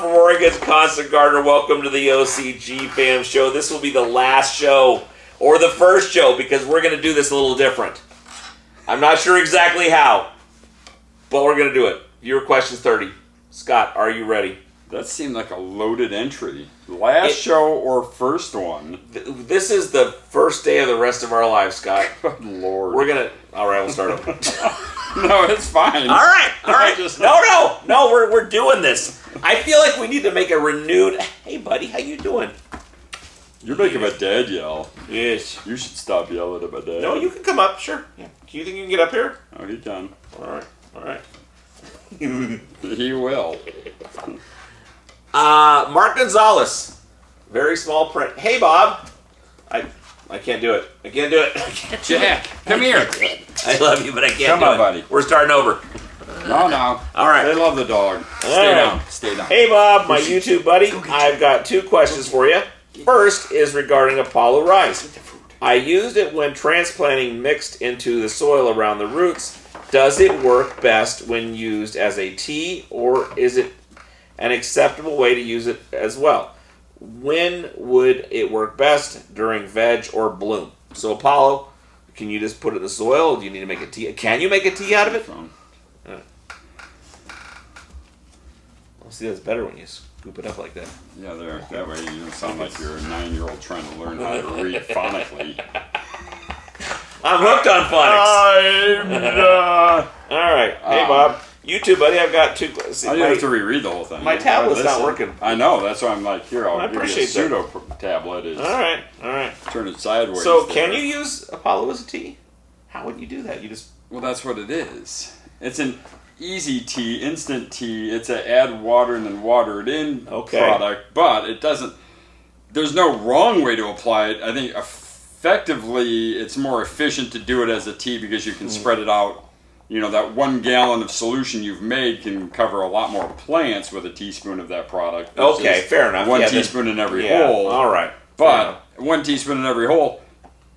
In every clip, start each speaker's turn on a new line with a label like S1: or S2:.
S1: Bob from Oregon's Constant Gardener. Welcome to the OCGFAM show. This will be the last show, or the first show, because we're going to do this a little different. I'm not sure exactly how, but we're going to do it. Viewer questions 30. Scott, are you ready?
S2: That seemed like a loaded entry. Last show or first one?
S1: This is the first day of the rest of our lives, Scott.
S2: Good Lord.
S1: We're going to... All right, we'll start over.
S2: No, it's fine.
S1: All right. No, we're doing this. I feel like we need to make a renewed... Hey, buddy, how you doing?
S2: You're making my dad yell.
S1: Yes.
S2: You should stop yelling at my dad.
S1: No, you can come up, sure. Yeah. Do you think you can get up here?
S2: Oh, he can.
S1: All right.
S2: He will.
S1: Mark Gonzalez. Very small print. Hey, Bob. I can't do it. I can't do it.
S2: Jack, come here.
S1: I love you, but I can't
S2: Come
S1: do
S2: on,
S1: it.
S2: buddy.
S1: We're starting over.
S2: No.
S1: All right.
S2: They love the dog. Stay down.
S1: Hey, Bob, my YouTube buddy. I've got two questions for you. First is regarding Apollo rice. I used it when transplanting mixed into the soil around the roots. Does it work best when used as a tea, or is it an acceptable way to use it as well? When would it work best, during veg or bloom? So Apollo, can you just put it in the soil? Do you need to make a tea? Can you make a tea out of it? Well, see, that's better when you scoop it up like that.
S2: Yeah, there. That way you don't sound like you're a 9-year-old trying to learn how to read phonically.
S1: I'm hooked on phonics. All right. Hey, Bob. You too, buddy. I've got two. See,
S2: I have to reread the whole thing.
S1: My tablet's not working.
S2: I know. That's why I'm like, here, I'll give you a
S1: appreciate
S2: pseudo tablet.
S1: All right.
S2: Turn it sideways.
S1: So, can you use Apollo as a tea? How would you do that? You just...
S2: Well, that's what it is. It's an easy tea, instant tea. It's a add water and then water it in product, but it doesn't... There's no wrong way to apply it. I think effectively it's more efficient to do it as a tea because you can spread it out. You know, that 1 gallon of solution you've made can cover a lot more plants with a teaspoon of that product.
S1: Okay, fair enough.
S2: One teaspoon in every hole.
S1: All right.
S2: But 1 teaspoon in every hole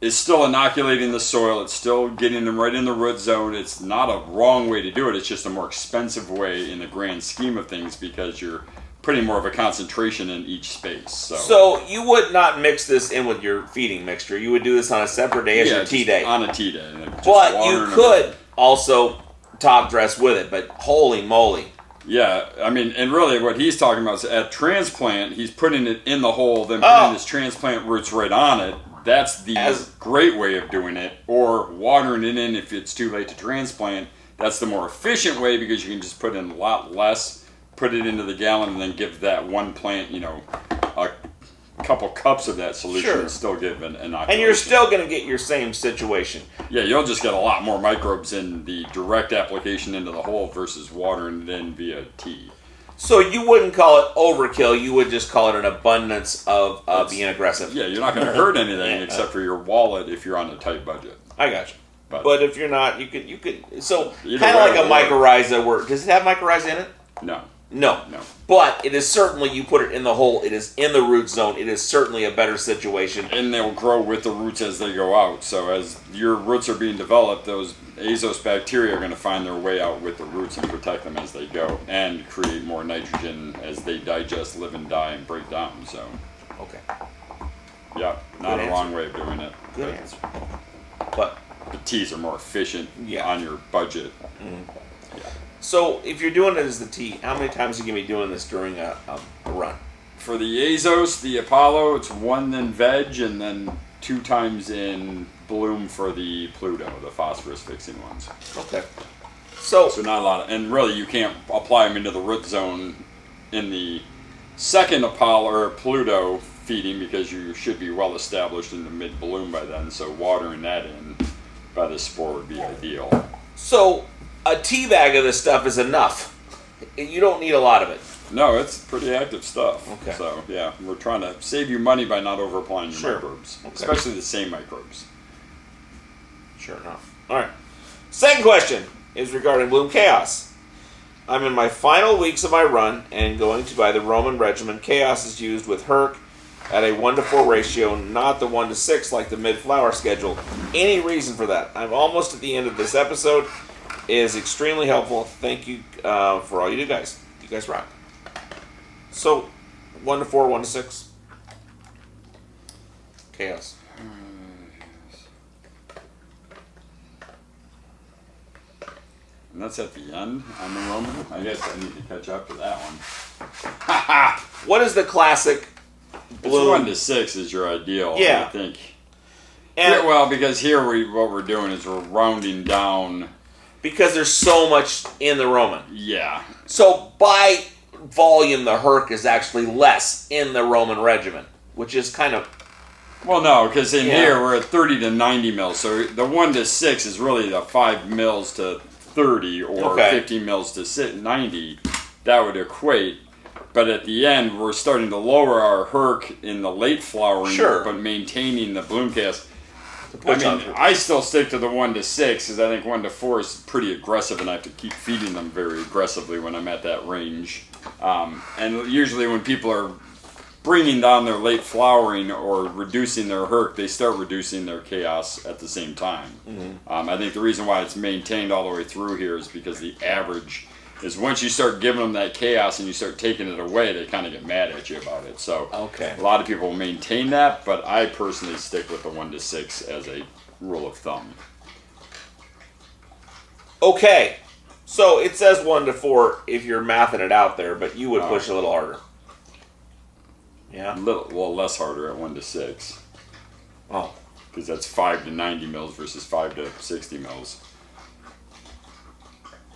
S2: is still inoculating the soil. It's still getting them right in the root zone. It's not a wrong way to do it. It's just a more expensive way in the grand scheme of things because you're putting more of a concentration in each space.
S1: So you would not mix this in with your feeding mixture. You would do this on a separate day as your tea day.
S2: On a tea day.
S1: But you could also top dress with it, but holy moly.
S2: Yeah, I mean, and really what he's talking about is at transplant, he's putting it in the hole, then putting his transplant roots right on it. That's the great way of doing it. Or watering it in if it's too late to transplant. That's the more efficient way because you can just put in a lot less, put it into the gallon, and then give that one plant, a couple cups of that solution and still give an inoculation.
S1: And you're still going to get your same situation.
S2: Yeah, you'll just get a lot more microbes in the direct application into the hole versus watering it in via tea.
S1: So you wouldn't call it overkill, you would just call it an abundance of being aggressive.
S2: Yeah, you're not going to hurt anything except for your wallet if you're on a tight budget.
S1: I got you. But if you're not, you could so kind of like a mycorrhiza. Does it have mycorrhiza in it? No. But it is certainly, you put it in the hole, it is in the root zone, it is certainly a better situation.
S2: And they'll grow with the roots as they go out. So as your roots are being developed, those azos bacteria are going to find their way out with the roots and protect them as they go and create more nitrogen as they digest, live and die, and break down. So,
S1: okay.
S2: Yeah, not a wrong way of doing it.
S1: Good answer. But
S2: the teas are more efficient on your budget.
S1: Mm-hmm. Yeah. So, if you're doing it as the tea, how many times are you going to be doing this during a run?
S2: For the Azos, the Apollo, it's 1 then veg, and then 2 times in bloom for the Pluto, the phosphorus-fixing ones.
S1: Okay.
S2: So not a lot. And really, you can't apply them into the root zone in the second Apollo or Pluto feeding because you should be well established in the mid-bloom by then, so watering that in by the spore would be ideal.
S1: So a tea bag of this stuff is enough. You don't need a lot of it.
S2: No, it's pretty active stuff.
S1: Okay.
S2: So, yeah, we're trying to save you money by not over-applying your microbes. Okay. Especially the same microbes.
S1: Sure enough. All right. Second question is regarding Bloom Chaos. I'm in my final weeks of my run and going to buy the Roman regimen. Chaos is used with Herc at a 1-to-4 ratio, not the 1-to-6 like the mid-flower schedule. Any reason for that? I'm almost at the end of this episode. It is extremely helpful. Thank you for all you do, guys. You guys rock. So, 1 to 4, 1 to 6. Chaos.
S2: And that's at the end on the Roman. I guess I need to catch up to that one.
S1: What is the classic bloom?
S2: 1 to 6 is your ideal,
S1: Yeah.
S2: I think.
S1: And
S2: Yeah, well, because here what we're doing is we're rounding down.
S1: because there's so much in the Roman.
S2: Yeah.
S1: So by volume, the Herc is actually less in the Roman regiment, which is kind of...
S2: Well, no, because in
S1: Yeah.
S2: here we're at 30 to 90 mils. So the 1 to 6 is really the 5 mils to 30 or
S1: Okay.
S2: 50 mils to 90. That would equate. But at the end, we're starting to lower our Herc in the late flowering,
S1: Sure.
S2: but maintaining the bloom cast. I
S1: push
S2: mean,
S1: on.
S2: I still stick to the 1 to 6 because I think 1 to 4 is pretty aggressive, and I have to keep feeding them very aggressively when I'm at that range. And usually, when people are bringing down their late flowering or reducing their Herc, they start reducing their chaos at the same time.
S1: Mm-hmm.
S2: I think the reason why it's maintained all the way through here is because the average is once you start giving them that chaos and you start taking it away, they kind of get mad at you about it. So
S1: Okay.
S2: a lot of people maintain that, but I personally stick with the 1 to 6 as a rule of thumb.
S1: Okay. So it says 1 to 4 if you're mathing it out there, but you would push a little harder. Yeah?
S2: Well, less harder at 1 to 6.
S1: Oh.
S2: Because that's 5 to 90 mils versus 5 to 60 mils.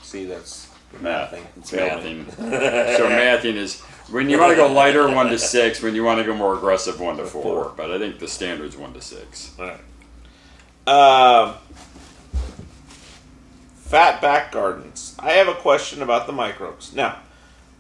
S1: See, that's
S2: Math.
S1: mathing.
S2: It's mathing. So mathing is when you want to go lighter 1 to 6, when you want to go more aggressive 1 to 4.
S1: 4.
S2: But I think the standard's 1 to 6.
S1: All right. Fat back gardens. I have a question about the microbes. Now,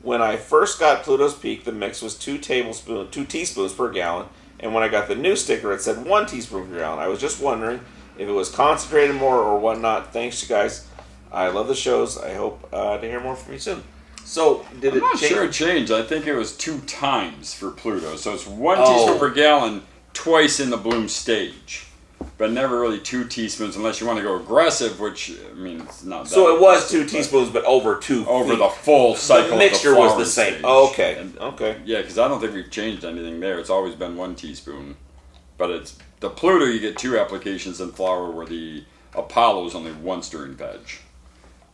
S1: when I first got Pluto's Peak, the mix was 2 teaspoons per gallon, and when I got the new sticker, it said 1 teaspoon per gallon. I was just wondering if it was concentrated more or whatnot. Thanks, you guys. I love the shows. I hope to hear more from you soon. So, did
S2: I'm
S1: it
S2: not
S1: change?
S2: sure it changed. I think it was 2 times for Pluto. So it's 1
S1: Oh.
S2: teaspoon per gallon twice in the bloom stage. But never really 2 teaspoons unless you want to go aggressive, which, I mean, it's not that
S1: So it was 2
S2: aggressive, but
S1: teaspoons, but over 2
S2: over
S1: feet.
S2: the full cycle
S1: The mixture
S2: of the
S1: was
S2: flowering
S1: the same.
S2: stage.
S1: Oh, okay.
S2: And,
S1: Okay.
S2: Yeah, because I don't think we've changed anything there. It's always been 1 teaspoon. But it's the Pluto, you get 2 applications in flower, where the Apollo is only once during veg.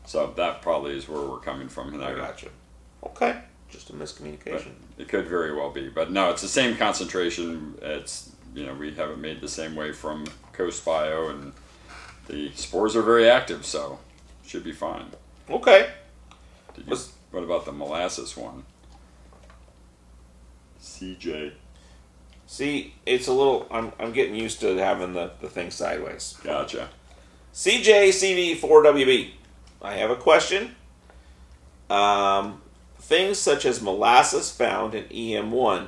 S2: So that probably is where we're coming from.
S1: I gotcha. Okay. Just a
S2: But
S1: miscommunication.
S2: it could very well be. But no, it's the same concentration. It's, we have it made the same way from Coast Bio, and the spores are very active, so should be fine.
S1: Okay.
S2: What about the molasses one? CJ.
S1: See, it's a little... I'm getting used to having the thing sideways.
S2: Gotcha.
S1: CJCV4WB. I have a question. Things such as molasses found in EM1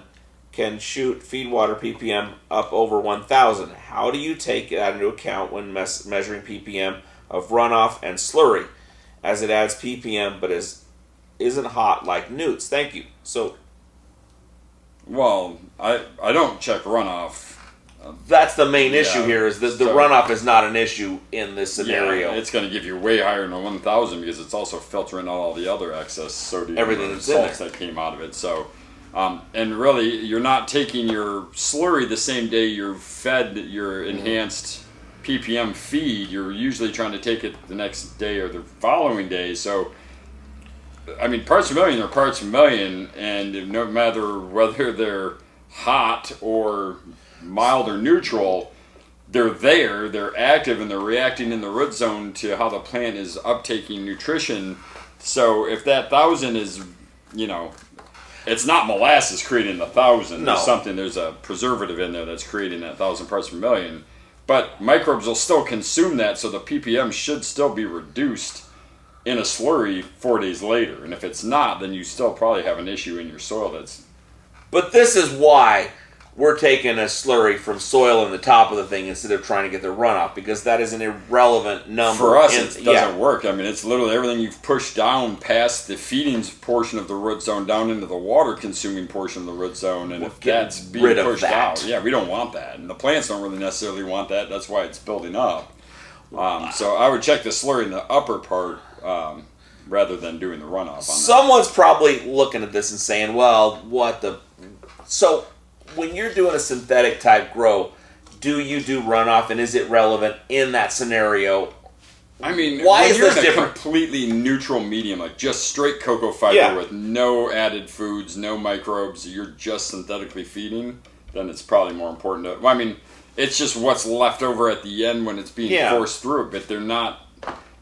S1: can shoot feed water ppm up over 1,000. How do you take that into account when measuring ppm of runoff and slurry, as it adds ppm but isn't hot like newts? Thank you. So
S2: Well, I don't check runoff.
S1: that's the main issue
S2: Yeah.
S1: here, is that the
S2: So-
S1: runoff is not an issue in this scenario.
S2: Yeah, it's going to give you way higher than 1,000 because it's also filtering out all the other excess sodium
S1: Everything
S2: or
S1: that's in
S2: salts
S1: there.
S2: that came out of it. So, and really, you're not taking your slurry the same day you're fed your enhanced ppm feed. You're usually trying to take it the next day or the following day. So, I mean, parts per million are parts per million, and no matter whether they're hot or mild or neutral, they're there, they're active, and they're reacting in the root zone to how the plant is uptaking nutrition. So if that 1,000 is, it's not molasses creating the 1,000.
S1: No.
S2: There's a preservative in there that's creating that 1,000 parts per million. But microbes will still consume that, so the ppm should still be reduced in a slurry 4 days later. And if it's not, then you still probably have an issue in your soil that's...
S1: But this is why we're taking a slurry from soil in the top of the thing instead of trying to get the runoff, because that is an irrelevant number.
S2: For us, it doesn't work. I mean, it's literally everything you've pushed down past the feeding portion of the root zone down into the water-consuming portion of the root zone, and if that's being
S1: rid of
S2: pushed
S1: that.
S2: out, yeah, we don't want that. And the plants don't really necessarily want that. That's why it's building up. So I would check the slurry in the upper part rather than doing the runoff on
S1: Someone's probably looking at this and saying, well, So, when you're doing a synthetic type grow, do you do runoff, and is it relevant in that scenario?
S2: I mean,
S1: why
S2: when
S1: is
S2: you're
S1: this
S2: in a
S1: different?
S2: completely neutral medium, like just straight cocoa fiber with no added foods, no microbes, you're just synthetically feeding, then it's probably more important to... Well, I mean, it's just what's left over at the end when it's being forced through, but they're not...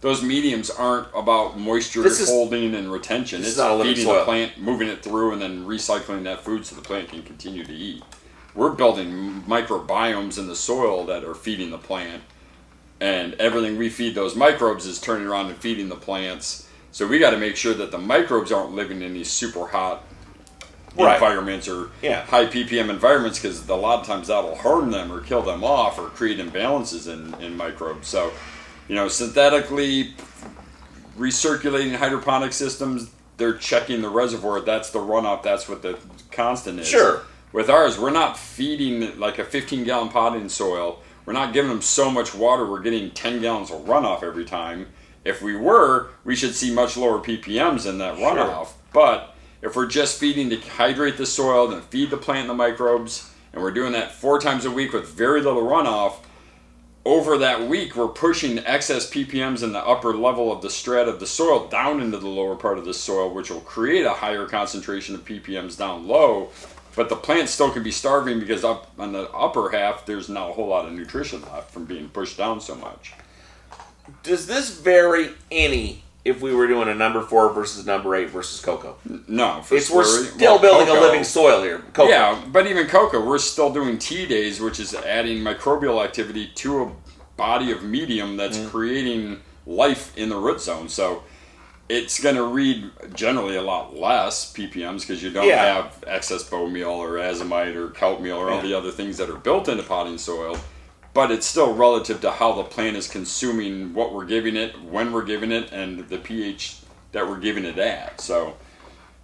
S2: Those mediums aren't about moisture holding and retention. It's feeding the plant, moving it through, and then recycling that food so the plant can continue to eat. We're building microbiomes in the soil that are feeding the plant, and everything we feed those microbes is turning around and feeding the plants. So we got to make sure that the microbes aren't living in these super hot environments or high ppm environments, because a lot of times that'll harm them or kill them off or create imbalances in microbes. So, synthetically recirculating hydroponic systems, they're checking the reservoir. That's the runoff. That's what the constant is.
S1: Sure.
S2: With ours, we're not feeding like a 15-gallon pot in soil. We're not giving them so much water. We're getting 10 gallons of runoff every time. If we were, we should see much lower ppms in that runoff. Sure. But if we're just feeding to hydrate the soil, then feed the plant the microbes, and we're doing that 4 times a week with very little runoff, over that week, we're pushing excess ppms in the upper level of the strata of the soil down into the lower part of the soil, which will create a higher concentration of ppms down low. But the plant still can be starving because up on the upper half, there's not a whole lot of nutrition left from being pushed down so much.
S1: Does this vary any if we were doing a number 4 versus number 8 versus cocoa?
S2: No.
S1: We're still building a living soil here. Cocoa.
S2: Yeah, but even cocoa, we're still doing tea days, which is adding microbial activity to a body of medium that's creating life in the root zone. So it's going to read generally a lot less ppms because you don't have excess bone meal or azomite or kelp meal or all the other things that are built into potting soil. But it's still relative to how the plant is consuming what we're giving it, when we're giving it, and the pH that we're giving it at. So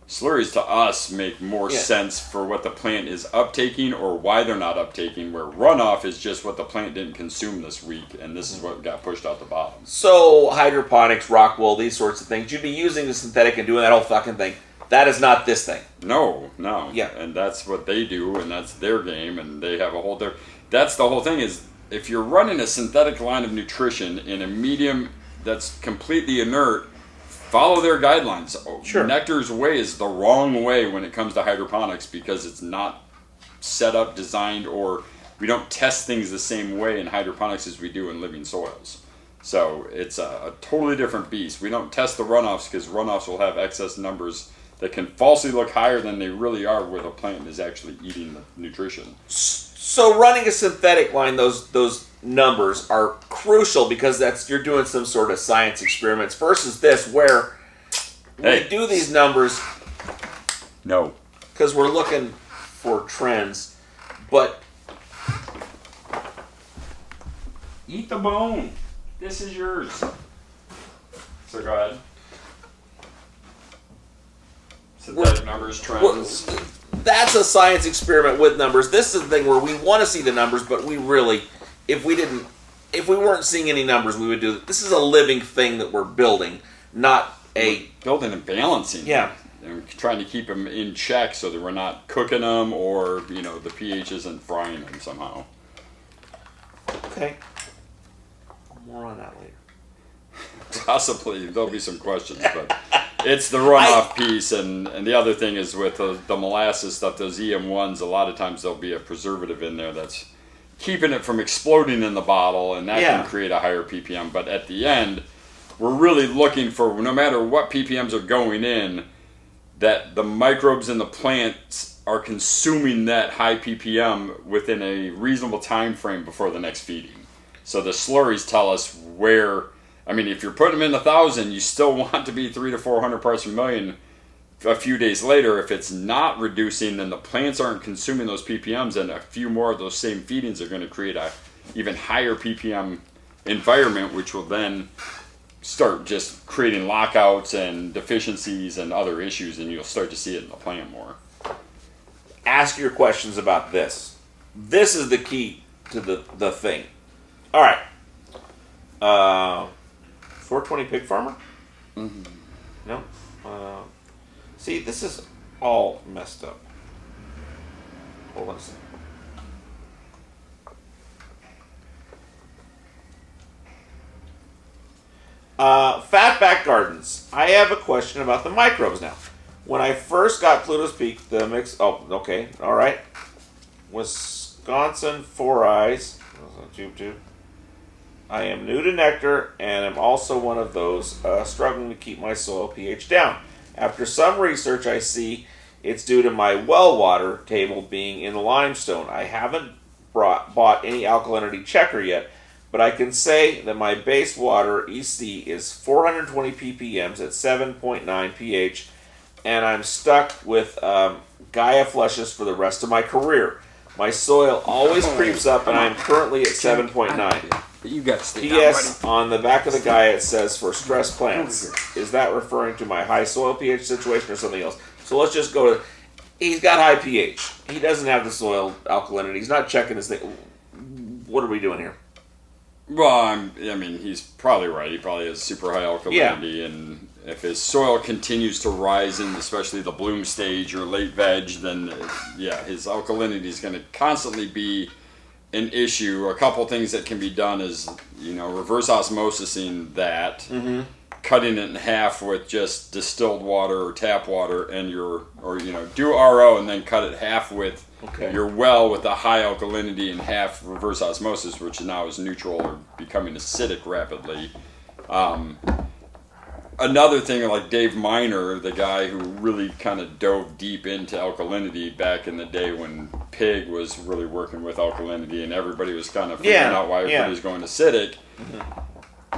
S2: slurries to us make more sense for what the plant is uptaking or why they're not uptaking, where runoff is just what the plant didn't consume this week, and this is what got pushed out the bottom.
S1: So hydroponics, rock wool, these sorts of things, you'd be using the synthetic and doing that whole fucking thing. That is not this thing.
S2: No.
S1: Yeah.
S2: And that's what they do, and that's their game, and they have a whole... That's the whole thing is... If you're running a synthetic line of nutrition in a medium that's completely inert, follow their guidelines.
S1: Sure.
S2: Nectar's way is the wrong way when it comes to hydroponics because it's not set up, designed, or we don't test things the same way in hydroponics as we do in living soils. So it's a totally different beast. We don't test the runoffs because runoffs will have excess numbers that can falsely look higher than they really are where the plant is actually eating the nutrition.
S1: So running a synthetic line, those numbers are crucial because you're doing some sort of science experiments versus this where we do these numbers.
S2: No.
S1: Because we're looking for trends, but
S2: eat the bone. This is yours. So go ahead. Synthetic numbers, trends.
S1: That's a science experiment with numbers. This is the thing where we want to see the numbers, but we really, if we weren't seeing any numbers, we would do it. This is a living thing that we're building, not
S2: we're building and balancing.
S1: Yeah.
S2: And trying to keep them in check so that we're not cooking them or, the pH isn't frying them somehow.
S1: Okay. More on that later.
S2: Possibly. There'll be some questions, but... It's the runoff piece, and the other thing is with the molasses stuff, those EM1s, a lot of times there'll be a preservative in there that's keeping it from exploding in the bottle, and that can create a higher ppm. But at the end, we're really looking for, no matter what ppms are going in, that the microbes in the plants are consuming that high ppm within a reasonable time frame before the next feeding. So the slurries tell us where... I mean, if you're putting them in 1,000, you still want to be 300 to 400 parts per million a few days later. If it's not reducing, then the plants aren't consuming those ppms, and a few more of those same feedings are going to create a even higher ppm environment, which will then start just creating lockouts and deficiencies and other issues, and you'll start to see it in the plant more.
S1: Ask your questions about this. This is the key to the thing. All right. 420 Pig Farmer?
S2: Mm-hmm.
S1: No. See, this is all messed up. Hold on a second. Fatback Gardens. I have a question about the microbes now. When I first got Pluto's Peak, the mix... Oh, okay. All right. Wisconsin Four Eyes. Tube. I am new to nectar, and I'm also one of those struggling to keep my soil pH down. After some research, I see it's due to my well water table being in limestone. I haven't bought any alkalinity checker yet, but I can say that my base water EC is 420 ppm at 7.9 pH, and I'm stuck with Gaia flushes for the rest of my career. My soil always creeps up, and I am currently at 7.9.
S2: You got to stay
S1: P.S. On the back of the Gaia, it says for stress plants. Is that referring to my high soil pH situation or something else? So let's just go to... He's got high pH. He doesn't have the soil alkalinity. He's not checking his thing. What are we doing here?
S2: Well, I mean, he's probably right. He probably has super high alkalinity, and if his soil continues to rise in especially the bloom stage or late veg, then yeah, his alkalinity is going to constantly be an issue. A couple things that can be done is, reverse osmosising that, cutting it in half with just distilled water or tap water, and do RO and then cut it half with your well with a high alkalinity and half reverse osmosis, which now is neutral or becoming acidic rapidly. Another thing, like Dave Miner, the guy who really kind of dove deep into alkalinity back in the day when Pig was really working with alkalinity and everybody was kind of figuring out why everybody was going acidic.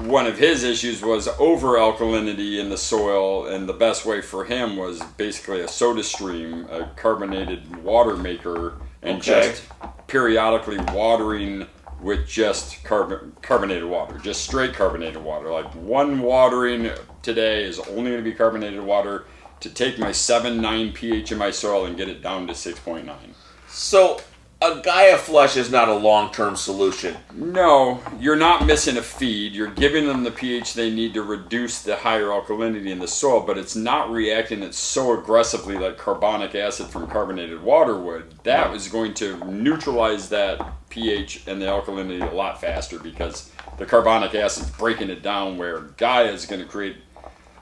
S2: One of his issues was over alkalinity in the soil, and the best way for him was basically a soda stream, a carbonated water maker, and just periodically watering with just carbonated water, just straight carbonated water. Like one watering today is only going to be carbonated water to take my 7.9 pH in my soil and get it down to 6.9.
S1: So a Gaia flush is not a long-term solution.
S2: No, you're not missing a feed. You're giving them the pH they need to reduce the higher alkalinity in the soil, but it's not reacting it so aggressively like carbonic acid from carbonated water would. That is going to neutralize that pH and the alkalinity a lot faster because the carbonic acid is breaking it down, where Gaia is going to create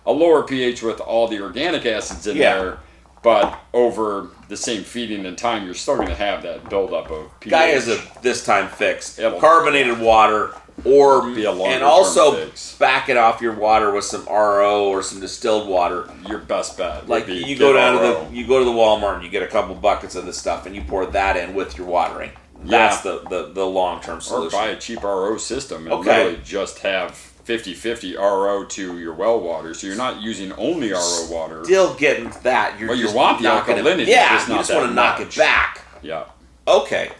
S2: a lower pH with all the organic acids in there. But over the same feeding and time, you're still going to have that buildup of pH.
S1: Gaia is a this-time fix. Carbonated water, or
S2: be a longer
S1: and also
S2: fix.
S1: Back it off your water with some RO or some distilled water.
S2: Your best bet.
S1: Like you go down to the Walmart and you get a couple buckets of this stuff and you pour that in with your watering. That's the long-term solution.
S2: Or buy a cheap RO system and literally just have 50-50 RO to your well water, so you're not using only RO water.
S1: Still getting that.
S2: You want the alkalinity.
S1: You just want to knock it back.
S2: Yeah.
S1: Okay.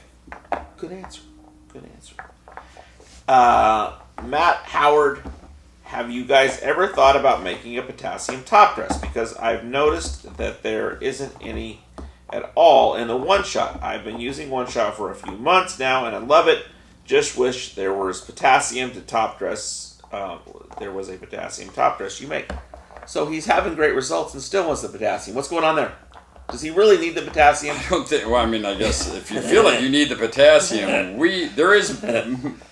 S1: Good answer. Matt Howard, have you guys ever thought about making a potassium top dress? Because I've noticed that there isn't any at all in the One Shot. I've been using One Shot for a few months now, and I love it. Just wish there was potassium to top dress. There was a potassium top dress you make. So he's having great results and still wants the potassium. What's going on there? Does he really need the potassium?
S2: I don't think. Well, I mean, I guess if you feel like you need the potassium, there is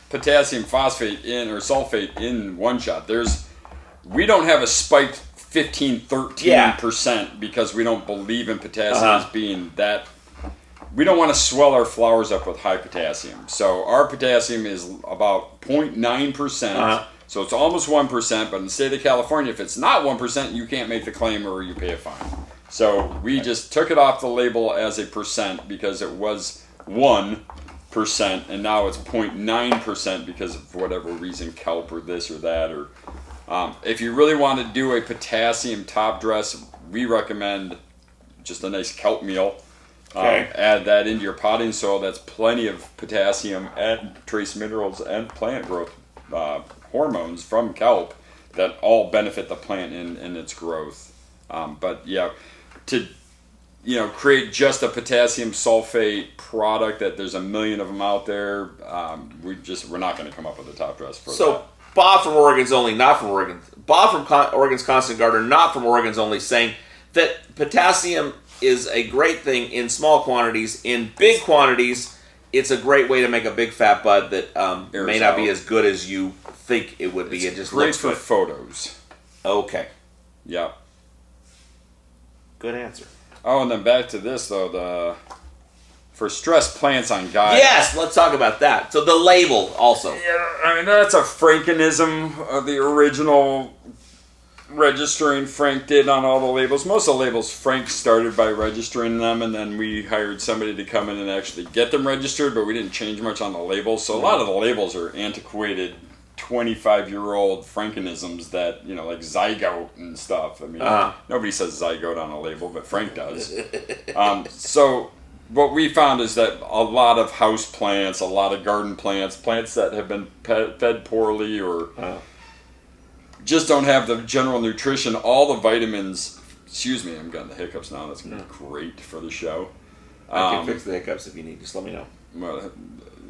S2: potassium phosphate or sulfate in One Shot. We don't have a spiked 13% because we don't believe in potassium as being that. We don't want to swell our flowers up with high potassium. So our potassium is about 0.9%. So it's almost 1%, but in the state of California, if it's not 1%, you can't make the claim or you pay a fine. So we just took it off the label as a percent because it was 1%, and now it's 0.9% because of whatever reason, kelp or this or that. Or if you really want to do a potassium top dress, we recommend just a nice kelp meal. Add that into your potting soil. That's plenty of potassium and trace minerals and plant growth hormones from kelp that all benefit the plant in its growth. But yeah, to create just a potassium sulfate product that there's a million of them out there, we're not going to come up with a top dress for that.
S1: So Bob from Oregon's Only, not from Oregon. Bob from Oregon's Constant Gardener, not from Oregon's Only, saying that potassium is a great thing in small quantities. In big quantities, it's a great way to make a big fat bud that may not be as good as you think it would be. It just
S2: great
S1: looks
S2: for
S1: good.
S2: photos.
S1: Okay.
S2: Yeah.
S1: Good answer.
S2: Oh, and then back to this though, for stress plants on Gaia.
S1: Yes, let's talk about that. So the label also.
S2: Yeah, I mean that's a Frankenism of the original registering Frank did on all the labels. Most of the labels Frank started by registering them, and then we hired somebody to come in and actually get them registered, but we didn't change much on the labels. So a lot of the labels are antiquated 25-year-old Frankenisms that, you know, like zygote and stuff. I mean, nobody says zygote on a label, but Frank does. So what we found is that a lot of house plants, a lot of garden plants, plants that have been fed poorly or just don't have the general nutrition, all the vitamins. Excuse me, I'm getting the hiccups now. That's going to be great for the show.
S1: I can fix the hiccups if you need. Just let me know.
S2: Well,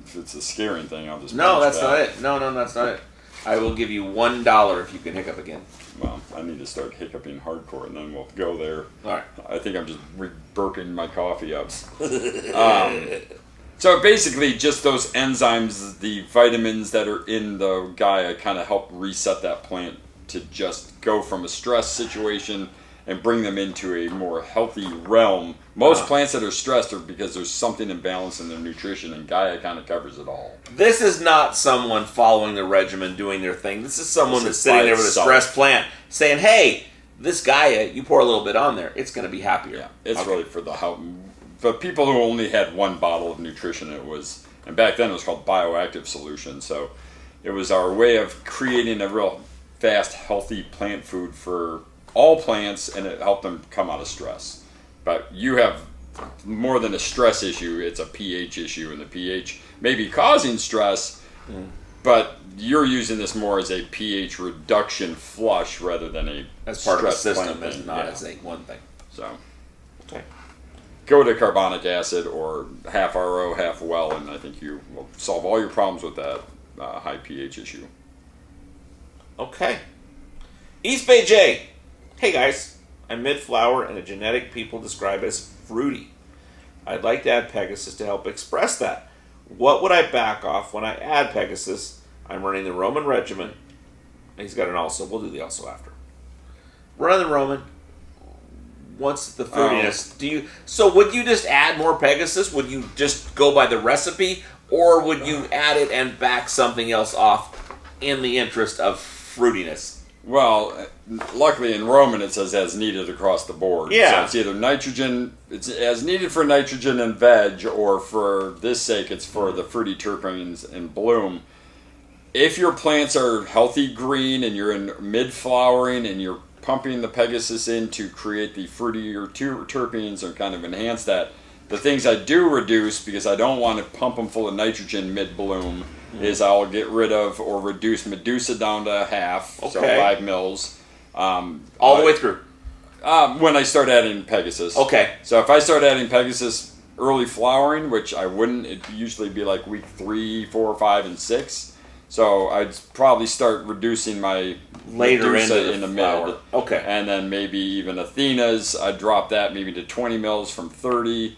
S2: if it's a scaring thing, I'll just...
S1: No, that's not it. No, that's not it. I will give you $1 if you can hiccup again.
S2: Well, I need to start hiccuping hardcore, and then we'll go there.
S1: All right.
S2: I think I'm just burping my coffee up. So basically, just those enzymes, the vitamins that are in the Gaia, kind of help reset that plant to just go from a stress situation and bring them into a more healthy realm. Most plants that are stressed are because there's something imbalanced in their nutrition, and Gaia kind of covers it all.
S1: This is not someone following the regimen, doing their thing. This is someone that's sitting there with a stressed plant saying, hey, this Gaia, you pour a little bit on there, it's going to be happier.
S2: Yeah, it's really for the help. But people who only had one bottle of nutrition, and back then it was called bioactive solution, so it was our way of creating a real fast, healthy plant food for all plants, and it helped them come out of stress. But you have more than a stress issue, it's a pH issue, and the pH may be causing stress, but you're using this more as a pH reduction flush rather than a
S1: as part of the
S2: stress
S1: system
S2: plant
S1: and
S2: thing.
S1: not as a one thing.
S2: So
S1: okay.
S2: Go to carbonic acid or half RO, half well, and I think you will solve all your problems with that high pH issue.
S1: Okay. East Bay J. Hey guys, I'm mid-flower and a genetic people describe as fruity. I'd like to add Pegasus to help express that. What would I back off when I add Pegasus? I'm running the Roman regimen. He's got an also. We'll do the also after. Running the Roman. What's the fruitiness? So would you just add more Pegasus? Would you just go by the recipe? Or would you add it and back something else off in the interest of fruitiness?
S2: Well, luckily in Roman it says as needed across the board.
S1: Yeah.
S2: So it's either nitrogen, it's as needed for nitrogen and veg, or for this sake it's for the fruity terpenes in bloom. If your plants are healthy green and you're in mid-flowering and you're pumping the Pegasus in to create the fruitier terpenes or kind of enhance that, the things I do reduce, because I don't want to pump them full of nitrogen mid-bloom, is I'll get rid of or reduce Medusa down to half, so 5 mils.
S1: All the way through?
S2: When I start adding Pegasus.
S1: Okay.
S2: So if I start adding Pegasus early flowering, which I wouldn't, it'd usually be like week 3, 4, 5, and 6. So I'd probably start reducing my
S1: later
S2: Medusa
S1: in
S2: the
S1: flower.
S2: mid.
S1: Okay.
S2: And then maybe even Athena's, I'd drop that maybe to 20 mils from 30.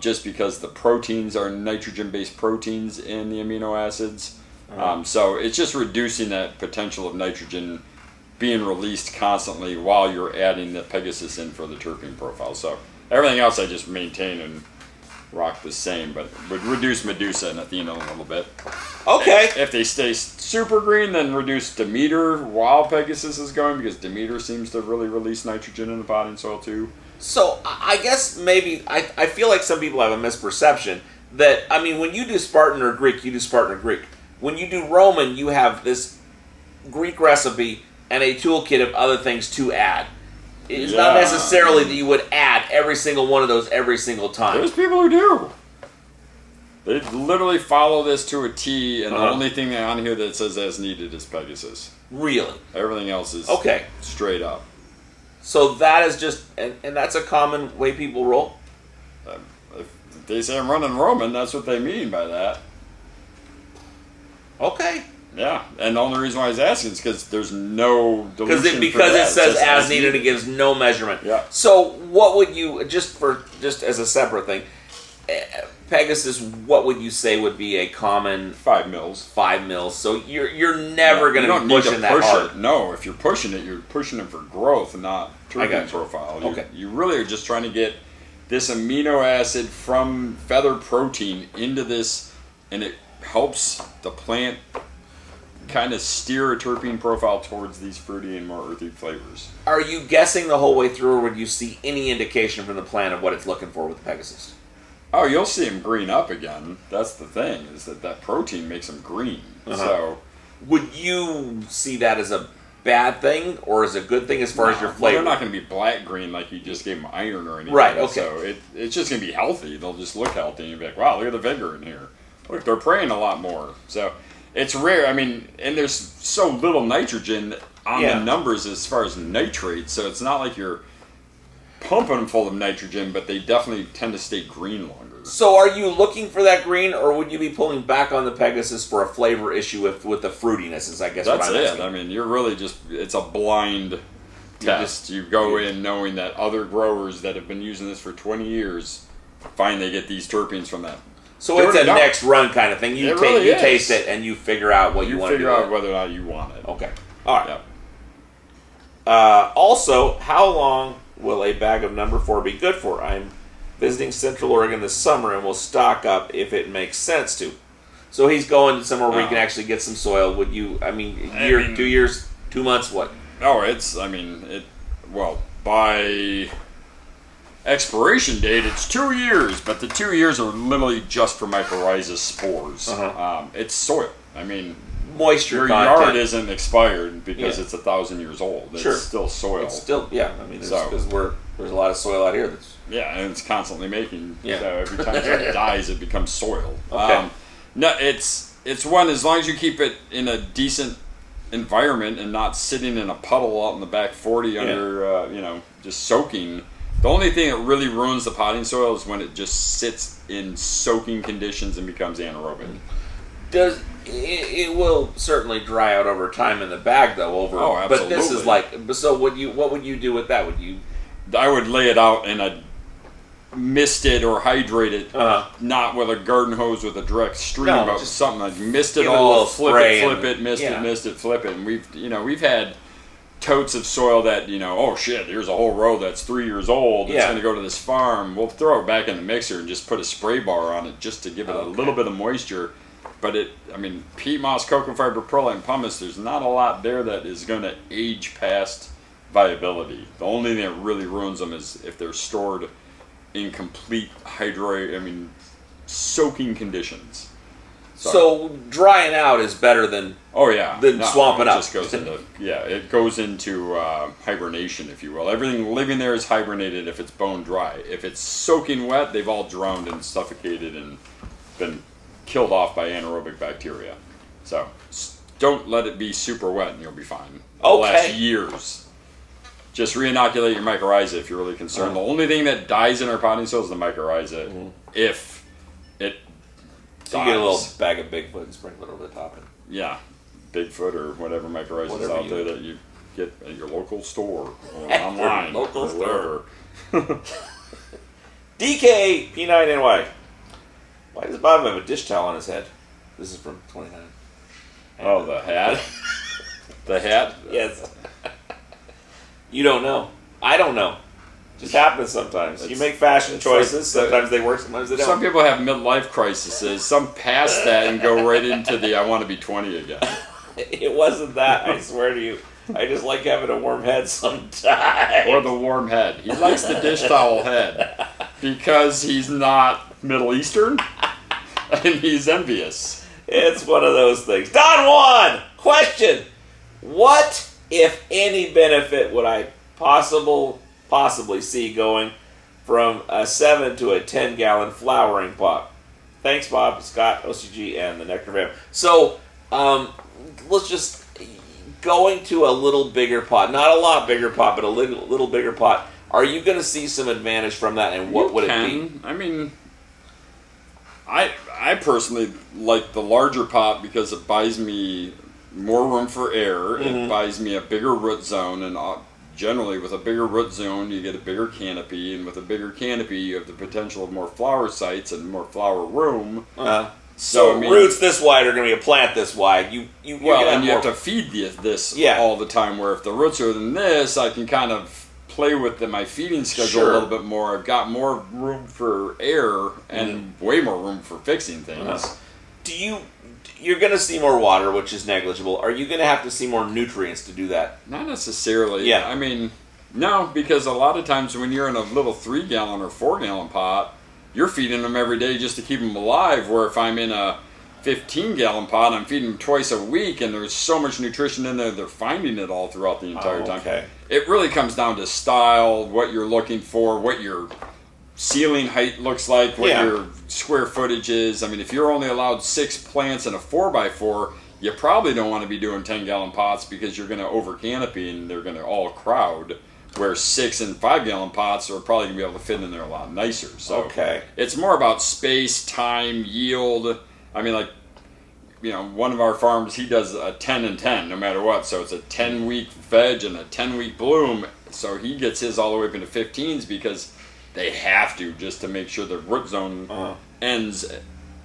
S2: Just because the proteins are nitrogen-based proteins in the amino acids. So it's just reducing that potential of nitrogen being released constantly while you're adding the Pegasus in for the terpene profile. So everything else I just maintain and rock the same, but would reduce Medusa and Athena a little bit.
S1: Okay.
S2: If they stay super green, then reduce Demeter while Pegasus is going, because Demeter seems to really release nitrogen in the potting soil too.
S1: So I guess maybe I feel like some people have a misperception that, I mean, when you do Spartan or Greek, you do Spartan or Greek. When you do Roman, you have this Greek recipe and a toolkit of other things to add. It's not necessarily that you would add every single one of those every single time.
S2: There's people who do. They literally follow this to a T, and the only thing on here that says as needed is Pegasus.
S1: Really?
S2: Everything else is straight up.
S1: So that is just, and that's a common way people roll?
S2: If they say I'm running Roman, that's what they mean by that.
S1: Okay.
S2: Yeah, and the only reason why I was asking is because there's no dilution.
S1: Because it says as needed, it gives no measurement.
S2: Yeah.
S1: So what would you just as a separate thing, Pegasus? What would you say would be a common
S2: 5 mils?
S1: 5 mils. So you're never going to be pushing that hard.
S2: No, if you're pushing it for growth and not terpene profile. You really are just trying to get this amino acid from feather protein into this, and it helps the plant kind of steer a terpene profile towards these fruity and more earthy flavors.
S1: Are you guessing the whole way through, or would you see any indication from the plant of what it's looking for with Pegasus?
S2: Oh, you'll see them green up again. That's the thing, is that protein makes them green. So,
S1: would you see that as a bad thing or as a good thing as far as your flavor?
S2: Well, they're not going to be black green like you just gave them iron or anything.
S1: Right. Okay.
S2: So it's just going to be healthy. They'll just look healthy, and you'll be like, wow, look at the vigor in here. Look, they're praying a lot more. So it's rare. I mean, and there's so little nitrogen on the numbers as far as nitrates. So it's not like you're pumping them full of nitrogen, but they definitely tend to stay green longer.
S1: So are you looking for that green, or would you be pulling back on the Pegasus for a flavor issue with the fruitiness, is I guess
S2: That's
S1: what I'm asking.
S2: I mean, you're really it's a blind test. You go in knowing that other growers that have been using this for 20 years find they get these terpenes from that.
S1: So it's a next run kind of thing. You taste it and you figure out what you want to do.
S2: You figure out whether or not you want it.
S1: Okay. All right. Yep. Also, how long will a bag of number 4 be good for? I'm visiting Central Oregon this summer and will stock up if it makes sense to. So he's going to somewhere where he can actually get some soil. Would you, a year, 2 years, 2 months, what?
S2: Oh, by expiration date, it's 2 years, but the 2 years are literally just for mycorrhizas spores. It's soil. I mean,
S1: moisture
S2: your
S1: content.
S2: yard isn't expired because it's 1,000 years old. It's still soil.
S1: It's still, because there's a lot of soil out here that's...
S2: Yeah, and it's constantly making. So every time it dies, it becomes soil.
S1: Okay.
S2: No, it's one, as long as you keep it in a decent environment and not sitting in a puddle out in the back 40 under, just soaking. The only thing that really ruins the potting soil is when it just sits in soaking conditions and becomes anaerobic. It
S1: will certainly dry out over time in the bag, though.
S2: Oh, absolutely.
S1: But this is so. What would you do with that?
S2: I would lay it out in a misted or hydrated, not with a garden hose with a direct stream, but something like mist it all, flip it, mist it, flip it. And we've had totes of soil that, oh shit, here's a whole row that's 3 years old. It's going to go to this farm. We'll throw it back in the mixer and just put a spray bar on it just to give it a little bit of moisture. But peat moss, cocoa fiber, perlite, and pumice, there's not a lot there that is going to age past viability. The only thing that really ruins them is if they're stored in complete soaking conditions.
S1: So drying out is better than swamping up.
S2: It goes into hibernation, if you will. Everything living there is hibernated if it's bone dry. If it's soaking wet, they've all drowned and suffocated and been killed off by anaerobic bacteria. So don't let it be super wet and you'll be fine. It'll last years. Just re-inoculate your mycorrhiza if you're really concerned. The only thing that dies in our potting soil is the mycorrhiza. If it
S1: dies. You get a little bag of Bigfoot and sprinkle it over the top.
S2: Yeah, Bigfoot or whatever mycorrhiza is out there that you get at your local store or online.
S1: Local store. DK P9NY. Why does Bob have a dish towel on his head? This is from 29.
S2: Oh, the hat? The hat?
S1: Yes. You don't know. I don't know. Just happens sometimes. You make fashion choices. Sometimes they work, sometimes they don't.
S2: Some people have midlife crises. Some pass that and go right into the I want to be 20 again.
S1: It wasn't that, I swear to you. I just like having a warm head sometimes.
S2: Or the warm head. He likes the dish towel head because he's not Middle Eastern and he's envious.
S1: It's one of those things. Don Juan! Question! What, if any, benefit would I possibly see going from a 7 to a 10-gallon flowering pot? Thanks, Bob, Scott, OCG, and the NectarFam. So, let's just... Going to a little bigger pot, not a lot bigger pot, but a little bigger pot, are you going to see some advantage from that, and what would it be?
S2: I personally like the larger pot because it buys me more room for air. It buys me a bigger root zone, and generally with a bigger root zone you get a bigger canopy, and with a bigger canopy you have the potential of more flower sites and more flower room.
S1: So I mean, roots this wide are going to be a plant this wide. You
S2: have to feed this all the time. Where if the roots are than this, I can kind of play with my feeding schedule a little bit more. I've got more room for air and way more room for fixing things.
S1: You're going to see more water, which is negligible. Are you going to have to see more nutrients to do that?
S2: Not necessarily.
S1: Yeah.
S2: I mean, no, because a lot of times when you're in a little 3-gallon or 4-gallon pot, you're feeding them every day just to keep them alive. Where if I'm in a 15-gallon pot, I'm feeding them twice a week, and there's so much nutrition in there, they're finding it all throughout the entire time. It really comes down to style, what you're looking for, what your ceiling height looks like, what your square footage is. I mean, if you're only allowed 6 plants in a 4x4, you probably don't want to be doing 10-gallon pots because you're going to over canopy and they're going to all crowd. Where 6 and 5-gallon pots are probably going to be able to fit in there a lot nicer. So it's more about space, time, yield. I mean, like, one of our farms, he does a 10 and 10 no matter what. So it's a 10-week veg and a 10-week bloom. So he gets his all the way up into 15s because they have to, just to make sure the root zone ends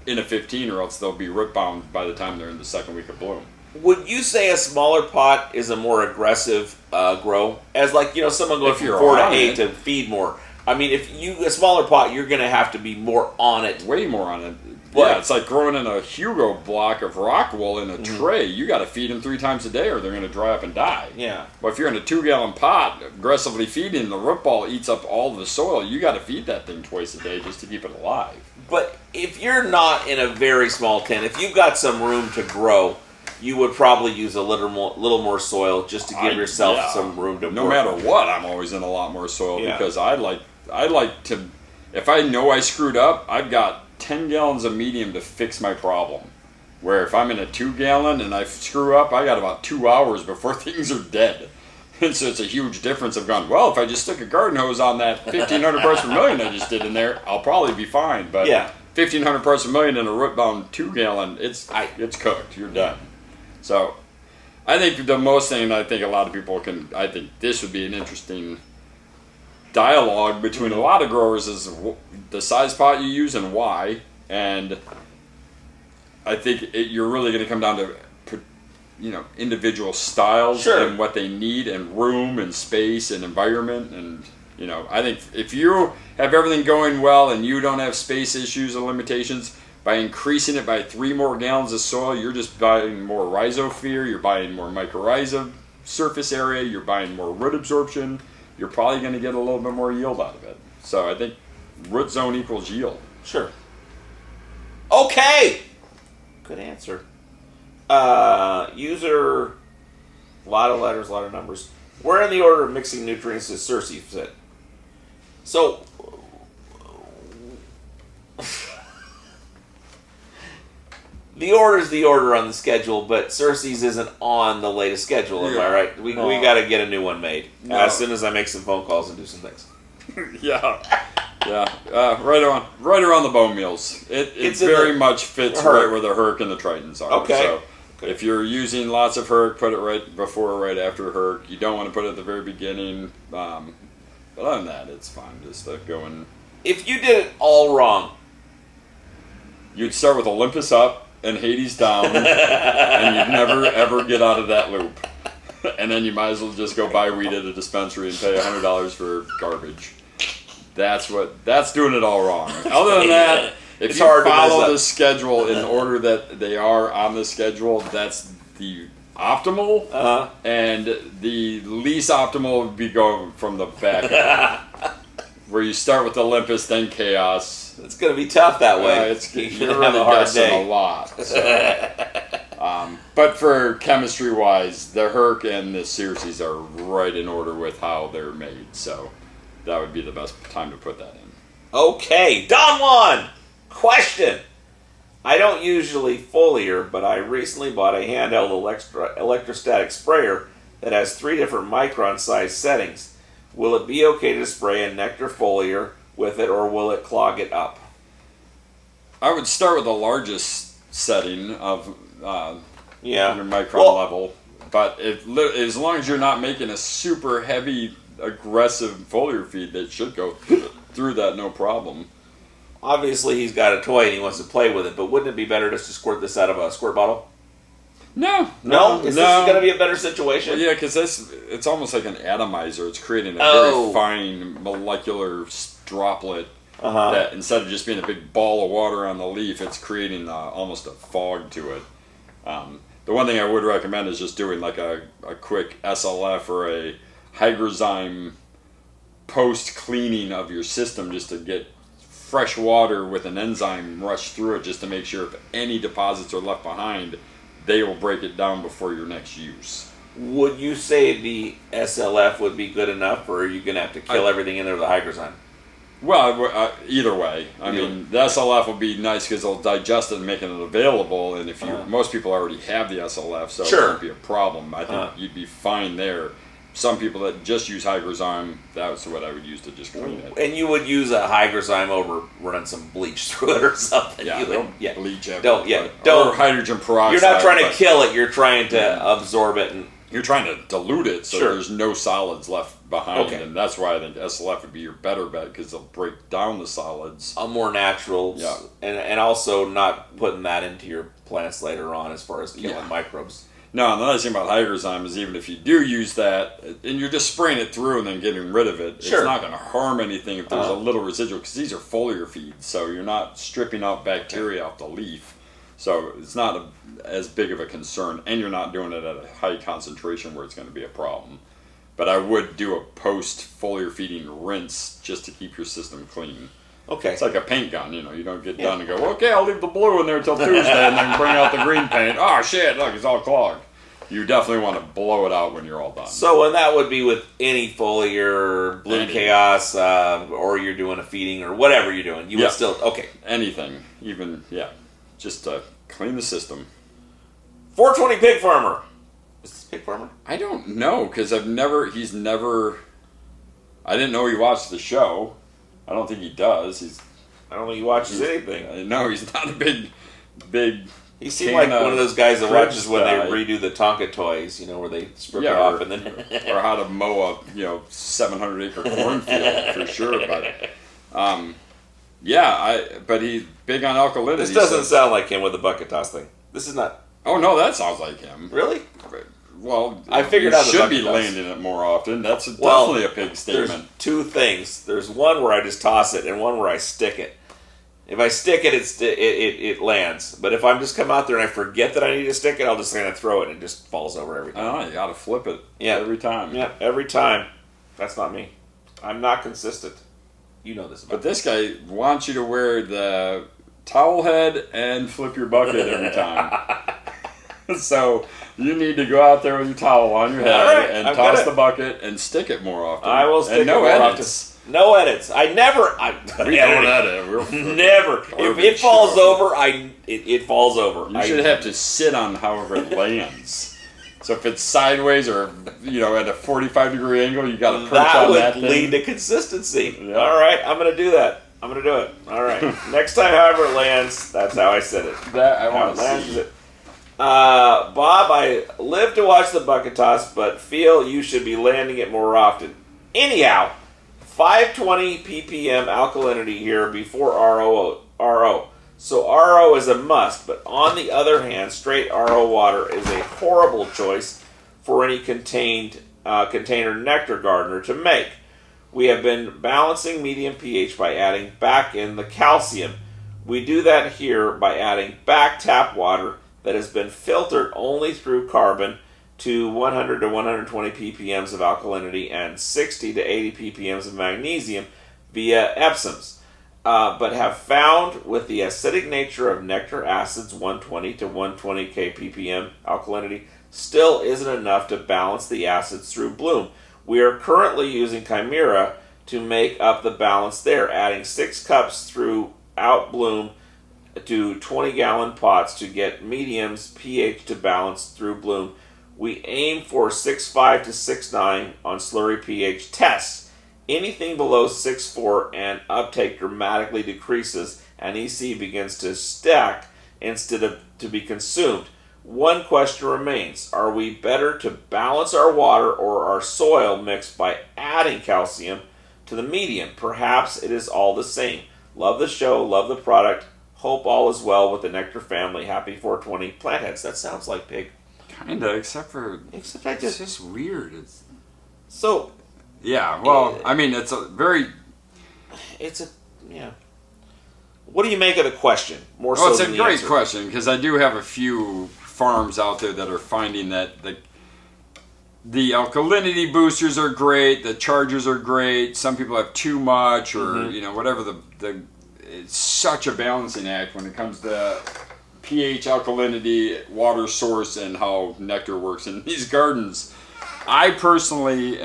S2: in a 15, or else they'll be root bound by the time they're in the 2nd week of bloom.
S1: Would you say a smaller pot is a more aggressive grow? As someone going from 4 to 8 to feed more. I mean, a smaller pot, you're going to have to be more on it.
S2: Way more on it. Yeah, it's like growing in a Hugo block of rock wool in a tray. You got to feed them 3 times a day or they're going to dry up and die.
S1: Yeah.
S2: But if you're in a 2-gallon pot, aggressively feeding, the root ball eats up all the soil. You got to feed that thing twice a day just to keep it alive.
S1: But if you're not in a very small tent, if you've got some room to grow, you would probably use a little more soil just to give yourself some room to.
S2: No matter what, I'm always in a lot more soil because I like to. If I know I screwed up, I've got 10 gallons of medium to fix my problem. Where if I'm in a 2-gallon and I screw up, I got about 2 hours before things are dead. And so it's a huge difference of going, well, if I just stick a garden hose on that 1,500 parts per million I just did in there, I'll probably be fine. But 1,500 parts per million in a root-bound 2-gallon, it's cooked. You're done. So I think the most thing I think a lot of people I think this would be an interesting dialogue between a lot of growers is the size pot you use and why. And I think you're really going to come down to individual styles and what they need, and room and space and environment. And I think if you have everything going well and you don't have space issues or limitations, by increasing it by 3 more gallons of soil, you're just buying more rhizosphere, you're buying more mycorrhiza surface area, you're buying more root absorption, you're probably going to get a little bit more yield out of it. So I think root zone equals yield.
S1: Sure. Okay. Good answer. User, a lot of letters, a lot of numbers. Where in the order of mixing nutrients does Cersei fit? So, the order is the order on the schedule, but Cersei's isn't on the latest schedule, am I right? We got to get a new one made as soon as I make some phone calls and do some things. Right around the bone meals. It very much fits right where the Herc and the Tritons are.
S2: Okay. So if you're using lots of Herc, put it right before or right after Herc. You don't want to put it at the very beginning. But other than that, it's fine. Just go and...
S1: If you did it all wrong,
S2: you'd start with Olympus up and Hades down, and you'd never ever get out of that loop. And then you might as well just go buy weed at a dispensary and pay $100 for garbage. That's doing it all wrong. Other than that, if you follow the schedule in order that they are on the schedule, that's the optimal. And the least optimal would be going from the back up, where you start with Olympus, then Chaos.
S1: It's going to be tough that way.
S2: You're really guessing a lot. So. But for chemistry-wise, the Herc and the Circes are right in order with how they're made. So that would be the best time to put that in.
S1: Okay, Don Juan, question. I don't usually foliar, but I recently bought a handheld electrostatic sprayer that has 3 different micron size settings. Will it be okay to spray a nectar foliar with it, or will it clog it up?
S2: I would start with the largest setting of
S1: Yeah.
S2: your micron level, but as long as you're not making a super heavy, aggressive foliar feed, that should go through that no problem.
S1: Obviously, he's got a toy and he wants to play with it, but wouldn't it be better just to squirt this out of a squirt bottle?
S2: No.
S1: Is this going to be a better situation?
S2: Well, yeah, because it's almost like an atomizer. It's creating a very fine molecular droplet that instead of just being a big ball of water on the leaf, it's creating almost a fog to it. The one thing I would recommend is just doing like a quick SLF or a hygrozyme post-cleaning of your system just to get fresh water with an enzyme rush through it just to make sure if any deposits are left behind, they will break it down before your next use.
S1: Would you say the SLF would be good enough, or are you going to have to kill everything in there with a hygrozyme?
S2: Well, either way. I mean, the SLF will be nice because they'll digest it and make it available. And if most people already have the SLF, so it won't be a problem. I think you'd be fine there. Some people that just use hygrozyme, that's what I would use to just clean it.
S1: And you would use a hygrozyme over running some bleach through it or something.
S2: Yeah, bleach it.
S1: Don't.
S2: Or hydrogen peroxide.
S1: You're not trying to kill it. You're trying to absorb it. And
S2: you're trying to dilute it so there's no solids left behind. Okay. And that's why I think SLF would be your better bet because they'll break down the solids.
S1: A more natural. Yeah. And also not putting that into your plants later on as far as killing microbes.
S2: No, and the nice thing about hygrozyme is even if you do use that, and you're just spraying it through and then getting rid of it, it's not going to harm anything if there's a little residual, because these are foliar feeds, so you're not stripping out bacteria off the leaf. So it's not as big of a concern, and you're not doing it at a high concentration where it's going to be a problem. But I would do a post-foliar feeding rinse just to keep your system clean.
S1: Okay.
S2: It's like a paint gun, you don't get done and go, okay, I'll leave the blue in there until Tuesday and then bring out the green paint. Oh, shit, look, it's all clogged. You definitely want to blow it out when you're all done.
S1: So, and that would be with any foliar, Blue Chaos, or you're doing a feeding or whatever you're doing. You would still,
S2: anything, even, just to clean the system.
S1: 420 Pig Farmer. Is this Pig Farmer?
S2: I don't know, because I didn't know he watched the show. I don't think he does.
S1: I don't think he watches anything.
S2: No, he's not a big.
S1: He seemed like one of those guys that watches when they redo the Tonka toys, where they strip it off and then.
S2: Or how to mow a 700-acre cornfield for sure, but. But he's big on alkalinity.
S1: This doesn't sound like him with the bucket toss thing. This is not.
S2: Oh no, that sounds like him.
S1: Really?
S2: Well,
S1: I figured out the
S2: should be
S1: toss.
S2: Landing it more often. That's definitely a big statement.
S1: There's two things. There's one where I just toss it, and one where I stick it. If I stick it, it lands. But if I'm just come out there and I forget that I need to stick it, I'll just kind of throw it and it just falls over every time.
S2: Oh, you got to flip it. Every time.
S1: Yeah, every time. That's not me. I'm not consistent. You know this about
S2: But this guy wants you to wear the towel head and flip your bucket every time. So you need to go out there with your towel on your head and toss the bucket and stick it more often.
S1: I will stick it more
S2: edits.
S1: often. No edits. We don't
S2: edit.
S1: Never. If it falls over, it falls over.
S2: You should have to sit on however it lands. So if it's sideways or at a 45-degree angle, you got to perch on that thing.
S1: That would lead to consistency. Yeah. All right, I'm going to do that. I'm going to do it. All right. Next time, however it lands, that's how I sit it.
S2: That I want to see.
S1: Bob, I live to watch the bucket toss, but feel you should be landing it more often. Anyhow, 520 ppm alkalinity here before RO. So RO is a must, but on the other hand, straight RO water is a horrible choice for any container nectar gardener to make. We have been balancing medium pH by adding back in the calcium. We do that here by adding back tap water that has been filtered only through carbon to 100 to 120 ppm of alkalinity and 60 to 80 ppm of magnesium via Epsoms, but have found with the acidic nature of nectar acids 120 to 120 kppm alkalinity still isn't enough to balance the acids through bloom. We are currently using Chimera to make up the balance there, adding 6 cups throughout bloom to 20-gallon pots to get medium's pH to balance through bloom. We aim for 6.5 to 6.9 on slurry pH tests. Anything below 6.4 and uptake dramatically decreases and EC begins to stack instead of to be consumed. One question remains. Are we better to balance our water or our soil mix by adding calcium to the medium? Perhaps it is all the same. Love the show, love the product. Hope all is well with the Nectar family. Happy 420 Plantheads. That sounds like Pig.
S2: Kinda, except
S1: I
S2: it's just weird.
S1: So...
S2: Yeah, well, I mean, it's
S1: yeah. What do you make of the question? More so
S2: well, it's
S1: than
S2: a
S1: the
S2: great
S1: answer.
S2: question, because I do have a few farms out there that are finding that the alkalinity boosters are great, the chargers are great, some people have too much, or whatever it's such a balancing act when it comes to pH, alkalinity, water source, and how nectar works in these gardens. I personally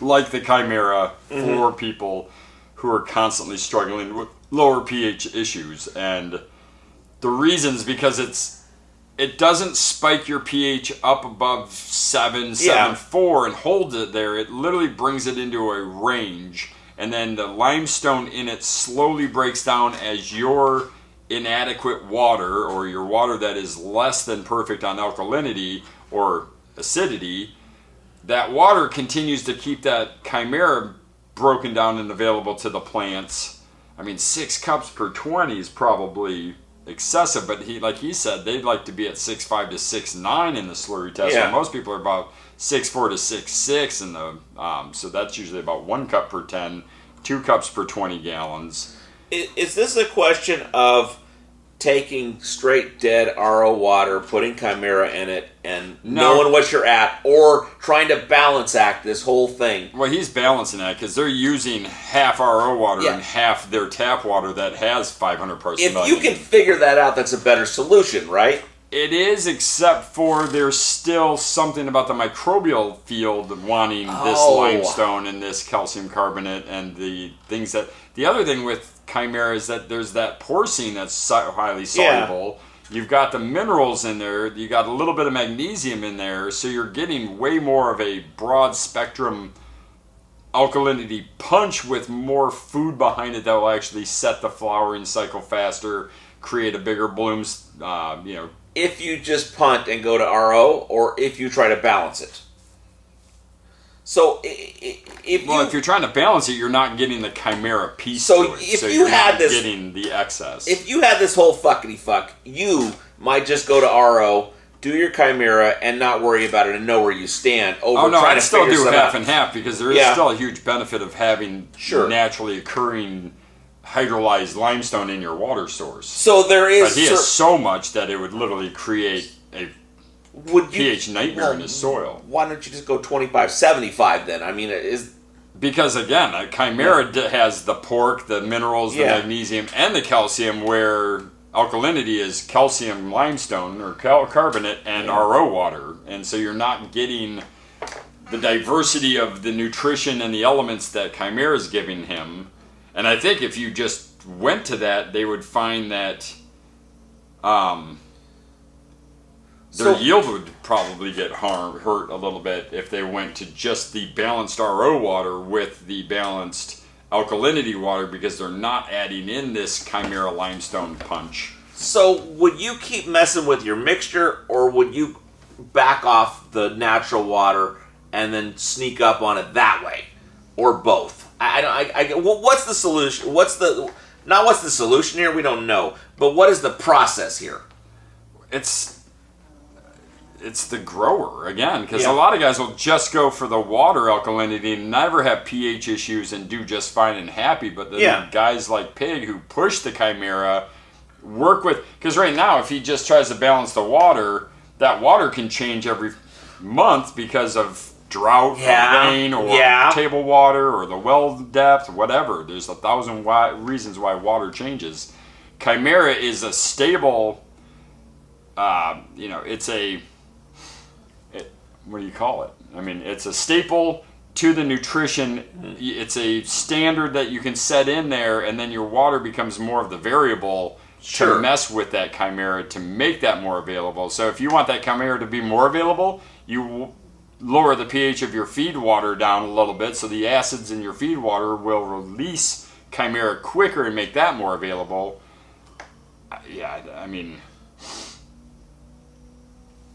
S2: like the Chimera for people who are constantly struggling with lower pH issues, and the reasons because it doesn't spike your pH up above 7.4 and holds it there. It literally brings it into a range, and then the limestone in it slowly breaks down as your inadequate water, or your water that is less than perfect on alkalinity or acidity. That water continues to keep that Chimera broken down and available to the plants. I mean, 6 cups per 20 is probably excessive, but like he said, they'd like to be at 6.5 to 6.9 in the slurry test.
S1: Yeah.
S2: So most people are about 6.4 to 6.6 in the, so that's usually about 1 cup per 10, 2 cups per 20 gallons.
S1: Is this a question of taking straight dead RO water, putting Chimera in it, and knowing what you're at, or trying to balance act this whole thing?
S2: Well, he's balancing that because they're using half RO water and half their tap water that has 500 parts per million.
S1: If you can figure that out, that's a better solution, right?
S2: It is, except for there's still something about the microbial field wanting this limestone and this calcium carbonate and the things that... The other thing with Chimera is that there's that porcine that's highly soluble. Yeah. You've got the minerals in there. You got a little bit of magnesium in there, so you're getting way more of a broad spectrum alkalinity punch with more food behind it that will actually set the flowering cycle faster, create a bigger blooms.
S1: If you just punt and go to RO, or if you try to balance it. So, if
S2: you're trying to balance it, you're not getting the Chimera piece.
S1: So,
S2: to it.
S1: if
S2: so
S1: you
S2: you're
S1: had
S2: not
S1: this,
S2: getting the excess.
S1: If you had this whole fuckity fuck, you might just go to RO, do your Chimera, and not worry about it, and know where you stand.
S2: I'd still do half and half, because there is still a huge benefit of having naturally occurring hydrolyzed limestone in your water source.
S1: So there is,
S2: but he has so much that it would literally create a pH nightmare in his soil.
S1: Why don't you just go 25-75 then? I mean, it is...
S2: Because again, a Chimera has the pork, the minerals, the magnesium, and the calcium, where alkalinity is calcium limestone or carbonate and RO water. And so you're not getting the diversity of the nutrition and the elements that Chimera is giving him. And I think if you just went to that, they would find that their yield would probably get hurt a little bit if they went to just the balanced RO water with the balanced alkalinity water, because they're not adding in this Chimera limestone punch.
S1: So would you keep messing with your mixture, or would you back off the natural water and then sneak up on it that way, or both? What's the solution? What's the solution here? We don't know. But what is the process here?
S2: It's the grower, again, because a lot of guys will just go for the water alkalinity and never have pH issues and do just fine and happy. But then guys like Pig, who push the Chimera, work with... Because right now, if he just tries to balance the water, that water can change every month because of drought, or rain, or table water, or the well depth, whatever. There's 1,000 reasons why water changes. Chimera is a stable... it's a... what do you call it? I mean, it's a staple to the nutrition. It's a standard that you can set in there, and then your water becomes more of the variable to mess with that Chimera to make that more available. So if you want that Chimera to be more available, you lower the pH of your feed water down a little bit, so the acids in your feed water will release Chimera quicker and make that more available. Yeah, I mean...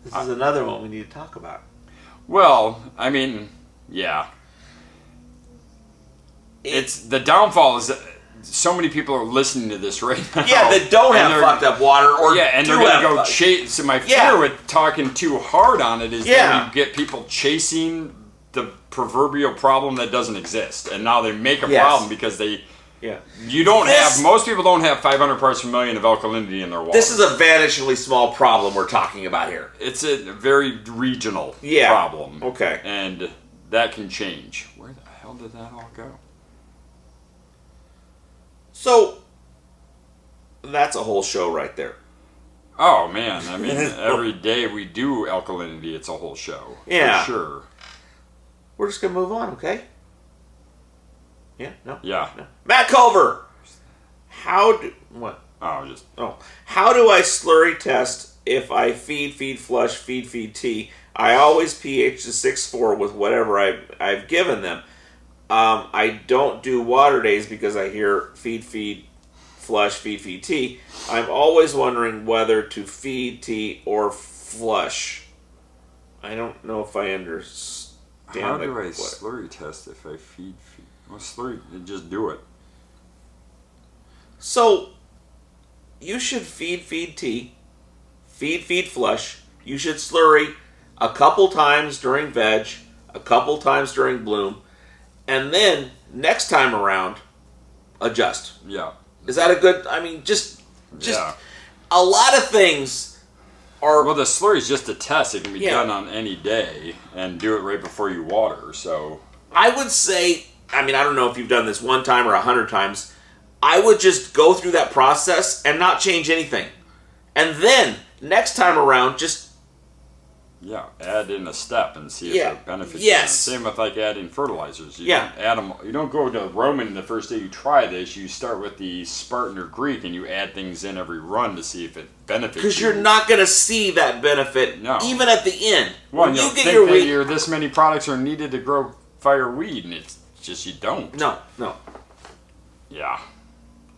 S1: This is another one we need to talk about.
S2: Well, I mean, yeah. It's the downfall is that so many people are listening to this right now.
S1: Yeah, that don't have fucked up water, or
S2: and they're going to go chase. So my fear with talking too hard on it is that you get people chasing the proverbial problem that doesn't exist, and now they make a problem because they.
S1: Yeah.
S2: Most people don't have 500 parts per million of alkalinity in their water.
S1: This is a vanishingly small problem we're talking about here.
S2: It's a very regional problem.
S1: Okay.
S2: And that can change. Where the hell did that all go?
S1: So, that's a whole show right there.
S2: Oh, man. I mean, every day we do alkalinity, it's a whole show.
S1: Yeah.
S2: For sure.
S1: We're just going to move on, okay? Yeah? No?
S2: Yeah.
S1: No. Matt Culver! What?
S2: How
S1: do I slurry test if I feed, flush, feed, tea? I always pH to 6.4 with whatever I've given them. I don't do water days because I hear feed, flush, feed, tea. I'm always wondering whether to feed, tea, or flush. I don't know if I understand.
S2: How do I slurry test if I feed? Well, slurry, just do it.
S1: So, you should feed tea, feed flush. You should slurry a couple times during veg, a couple times during bloom, and then next time around, adjust.
S2: Yeah.
S1: Is that a good? I mean, just a lot of things are.
S2: Well, the slurry is just a test. It can be done on any day, and do it right before you water. So
S1: I would say. I mean, I don't know if you've done this one time or 100 times. I would just go through that process and not change anything. And then, next time around, just...
S2: add in a step and see if it benefits you. Same with like adding fertilizers. You don't add them. You don't go to Roman the first day you try this. You start with the Spartan or Greek and you add things in every run to see if it benefits you.
S1: Because you're not going to see that benefit even at the end.
S2: Well, when you get your this many products are needed to grow fire weed, and it's just you don't.
S1: No.
S2: Yeah.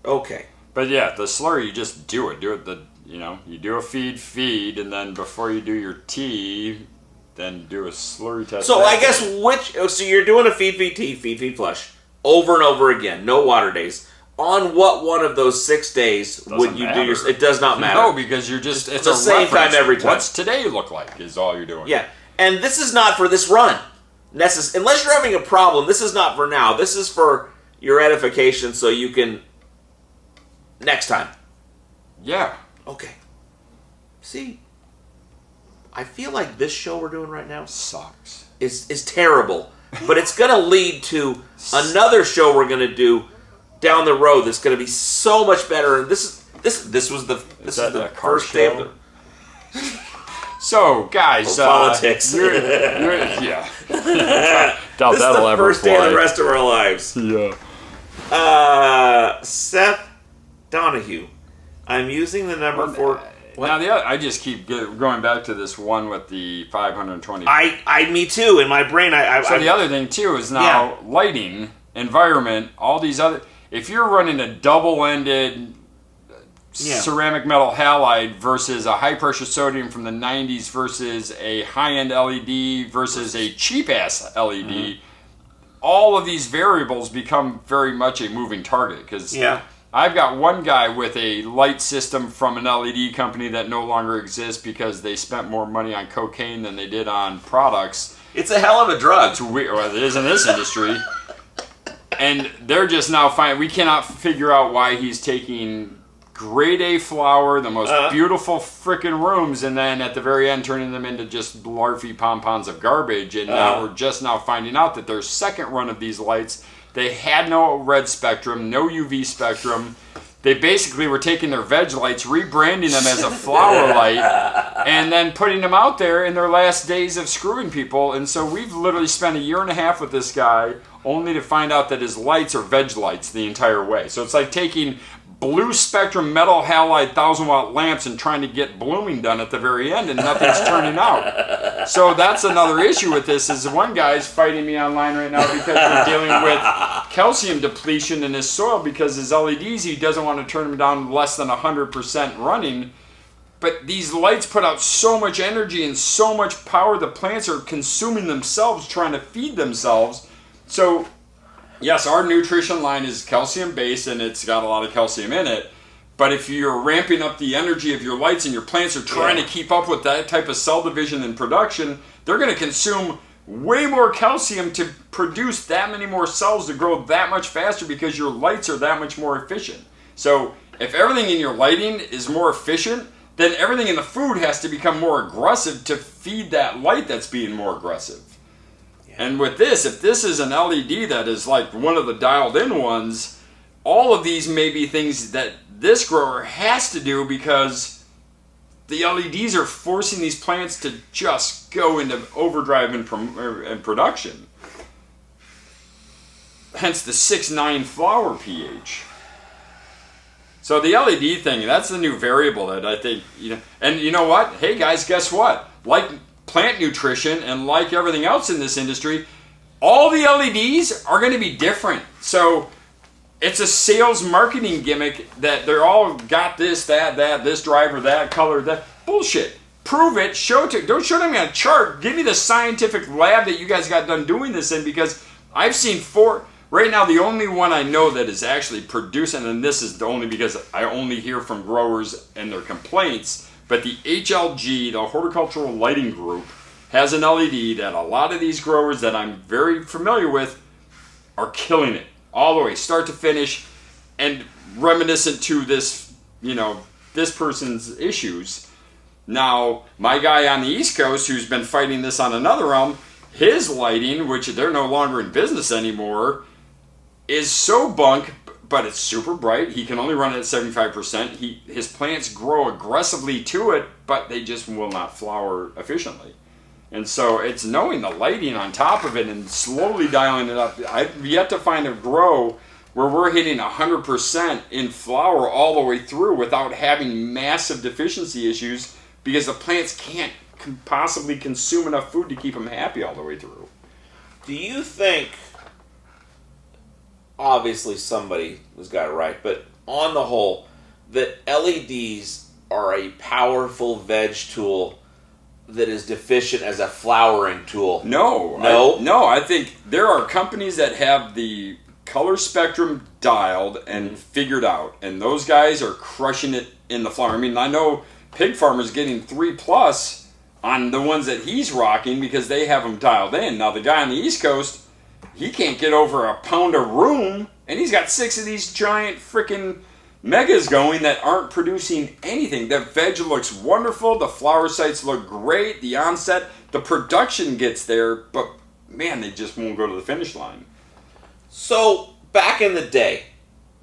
S1: Okay.
S2: But yeah, the slurry, you just do it. Do it you do a feed, and then before you do your tea, then do a slurry test.
S1: So I guess so you're doing a feed tea, feed flush, over and over again, no water days. On what one of those 6 days would you do your... It does not matter.
S2: No, because you're just... It's
S1: the same time every time.
S2: What's today look like is all you're doing.
S1: Yeah, and this is not for this run. Unless you're having a problem, this is not for now. This is for your edification so you can... Next time.
S2: Yeah.
S1: Okay. See, I feel like this show we're doing right now
S2: sucks.
S1: Is terrible. But it's going to lead to another show we're going to do down the road that's going to be so much better. And this was the first day of the...
S2: So, guys,
S1: politics.
S2: Doubt
S1: this is the first day of the rest of our lives.
S2: Yeah.
S1: Seth Donahue. I'm using the number 4.
S2: Now I just keep going back to this one with the 520.
S1: Me too. In my brain,
S2: the other thing too is now lighting, environment, all these other. If you're running a double-ended ceramic metal halide versus a high-pressure sodium from the 90s versus a high-end LED versus a cheap-ass LED, all of these variables become very much a moving target. Because I've got one guy with a light system from an LED company that no longer exists because they spent more money on cocaine than they did on products.
S1: It's a hell of a drug.
S2: It's weird. Well, it is in this industry. And they're just now finding... We cannot figure out why he's taking... grade A flower, the most beautiful frickin' rooms, and then at the very end turning them into just larfy pompons of garbage. And now we're just now finding out that their second run of these lights, they had no red spectrum, no UV spectrum. They basically were taking their veg lights, rebranding them as a flower light, and then putting them out there in their last days of screwing people. And so we've literally spent 1.5 years with this guy only to find out that his lights are veg lights the entire way. So it's like taking blue spectrum metal halide 1,000-watt lamps and trying to get blooming done at the very end, and nothing's turning out. So that's another issue with this. Is one guy's fighting me online right now because they're dealing with calcium depletion in his soil because his LEDs, he doesn't want to turn them down less than 100% running. But these lights put out so much energy and so much power, the plants are consuming themselves, trying to feed themselves. So, yes, our nutrition line is calcium-based and it's got a lot of calcium in it. But if you're ramping up the energy of your lights and your plants are trying to keep up with that type of cell division and production, they're going to consume way more calcium to produce that many more cells to grow that much faster because your lights are that much more efficient. So, if everything in your lighting is more efficient, then everything in the food has to become more aggressive to feed that light that's being more aggressive. Yeah. And with this, if this is an LED that is like one of the dialed in ones, all of these may be things that this grower has to do because the LEDs are forcing these plants to just go into overdrive and production. Hence the 6-9 flower pH. So the LED thing, that's the new variable that I think, and you know what? Hey guys, guess what? Like plant nutrition and like everything else in this industry, all the LEDs are going to be different. So it's a sales marketing gimmick that they're all got this, that, this driver, that color, that. Bullshit. Prove it, show it. Don't show them on a chart. Give me the scientific lab that you guys got done doing this in because I've seen 4. Right now, the only one I know that is actually producing, and this is only because I only hear from growers and their complaints, but the HLG, the Horticultural Lighting Group, has an LED that a lot of these growers that I'm very familiar with are killing it all the way, start to finish, and reminiscent to this, this person's issues. Now, my guy on the East Coast who's been fighting this on another realm, his lighting, which they're no longer in business anymore, is so bunk, but it's super bright. He can only run it at 75%. His plants grow aggressively to it, but they just will not flower efficiently. And so it's knowing the lighting on top of it and slowly dialing it up. I've yet to find a grow where we're hitting 100% in flower all the way through without having massive deficiency issues because the plants can't possibly consume enough food to keep them happy all the way through.
S1: Do you think... Obviously somebody has got it right, but on the whole, that LEDs are a powerful veg tool that is deficient as a flowering tool?
S2: No, I think there are companies that have the color spectrum dialed and figured out, and those guys are crushing it in the flower. I mean, I know Pig Farmer's getting 3+ on the ones that he's rocking because they have them dialed in. Now, the guy on the East Coast, he can't get over a pound of room, and he's got 6 of these giant freaking megas going that aren't producing anything. The veg looks wonderful, the flower sites look great, the onset, the production gets there, but man, they just won't go to the finish line.
S1: So, back in the day,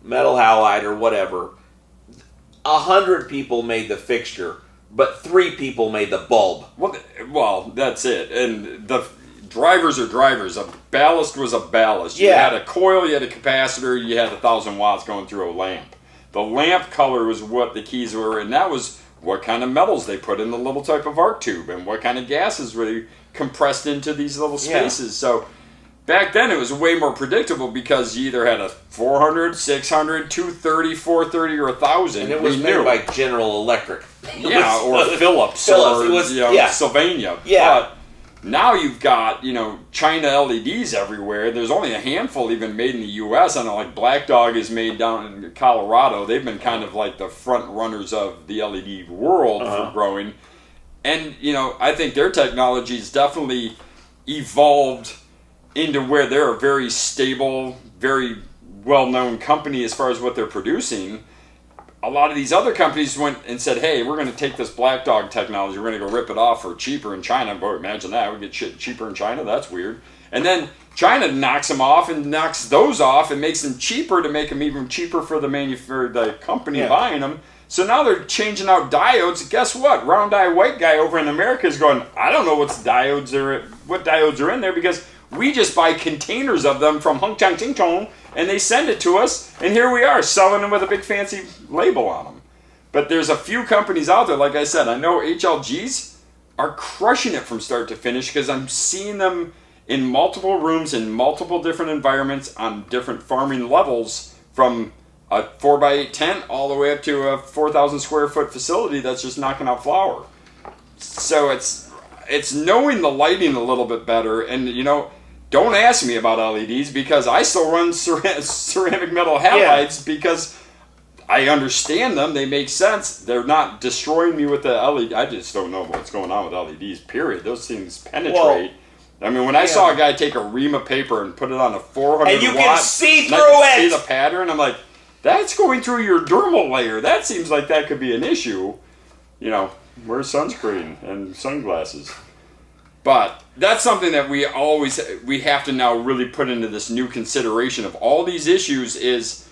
S1: metal halide or whatever, 100 people made the fixture, but 3 people made the bulb.
S2: Well, that's it. And the drivers are drivers. A ballast was a ballast. You had a coil, you had a capacitor, you had 1,000 watts going through a lamp. The lamp color was what the keys were, and that was what kind of metals they put in the little type of arc tube and what kind of gases were they compressed into these little spaces. So back then it was way more predictable because you either had a 400, 600, 230, 430, or 1,000.
S1: And it was made by General Electric.
S2: Or Philips. Or it was, Sylvania.
S1: Yeah.
S2: But now you've got, China LEDs everywhere. There's only a handful even made in the U.S. I know, like Black Dog is made down in Colorado. They've been kind of like the front runners of the LED world for growing. And, I think their technology's definitely evolved into where they're a very stable, very well-known company as far as what they're producing. A lot of these other companies went and said, hey, we're going to take this Black Dog technology, we're going to go rip it off for cheaper in China. Boy, imagine that. We get shit cheaper in China? That's weird. And then China knocks them off and knocks those off and makes them cheaper to make them even cheaper for the company buying them. So now they're changing out diodes. Guess what? Round eye white guy over in America is going, I don't know what diodes are in there because we just buy containers of them from Hong Kong Ting Tong and they send it to us, and here we are selling them with a big fancy label on them. But there's a few companies out there, like I said, I know HLGs are crushing it from start to finish because I'm seeing them in multiple rooms in multiple different environments on different farming levels, from a 4x8 tent all the way up to a 4,000 square foot facility that's just knocking out flower. So it's knowing the lighting a little bit better, and don't ask me about LEDs because I still run ceramic metal halides because I understand them. They make sense. They're not destroying me with the LED. I just don't know what's going on with LEDs, period. Those things penetrate.
S1: Well,
S2: I mean, when I saw a guy take a ream of paper and put it on a 400
S1: and you
S2: watt,
S1: can see through
S2: I
S1: it.
S2: see the pattern. I'm like, that's going through your dermal layer. That seems like that could be an issue. Wear sunscreen and sunglasses. But that's something that we have to now really put into this new consideration of all these issues is,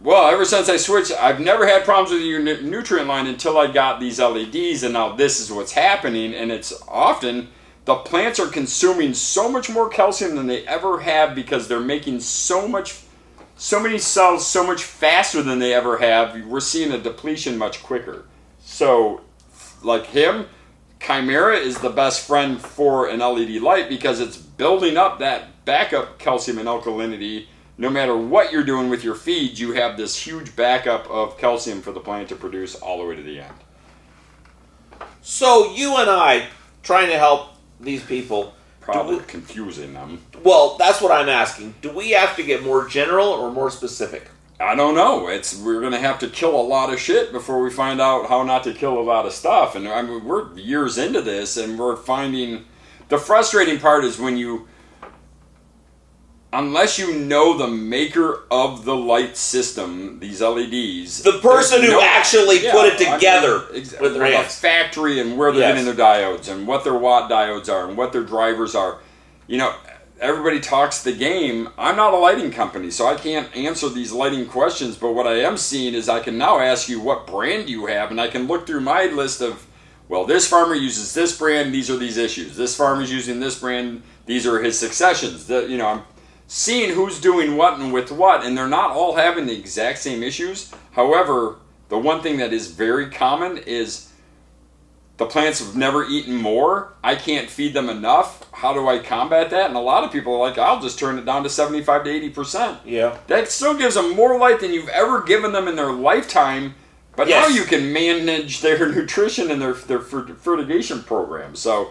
S2: well, ever since I switched, I've never had problems with your nutrient line until I got these LEDs, and now this is what's happening, and it's often the plants are consuming so much more calcium than they ever have because they're making so many cells so much faster than they ever have. We're seeing a depletion much quicker. So, like him, Chimera is the best friend for an LED light because it's building up that backup calcium and alkalinity. No matter what you're doing with your feed, you have this huge backup of calcium for the plant to produce all the way to the end.
S1: So you and I, trying to help these people...
S2: Probably confusing them.
S1: Well, that's what I'm asking. Do we have to get more general or more specific?
S2: I don't know. We're going to have to kill a lot of shit before we find out how not to kill a lot of stuff. And I mean, we're years into this, and we're finding... The frustrating part is when you... Unless you know the maker of the light system, these LEDs...
S1: The person who actually put it together with their hands.
S2: The factory and where they're getting their diodes and what their watt diodes are and what their drivers are. Everybody talks the game. I'm not a lighting company, so I can't answer these lighting questions, but what I am seeing is I can now ask you what brand you have, and I can look through my list of, well, this farmer uses this brand, these are these issues. This farmer's using this brand, these are his successions. I'm seeing who's doing what and with what, and they're not all having the exact same issues. However, the one thing that is very common is the plants have never eaten more. I can't feed them enough. How do I combat that? And a lot of people are like, I'll just turn it down to 75 to 80%.
S1: Yeah.
S2: That still gives them more light than you've ever given them in their lifetime. But now you can manage their nutrition and their fertigation program. So,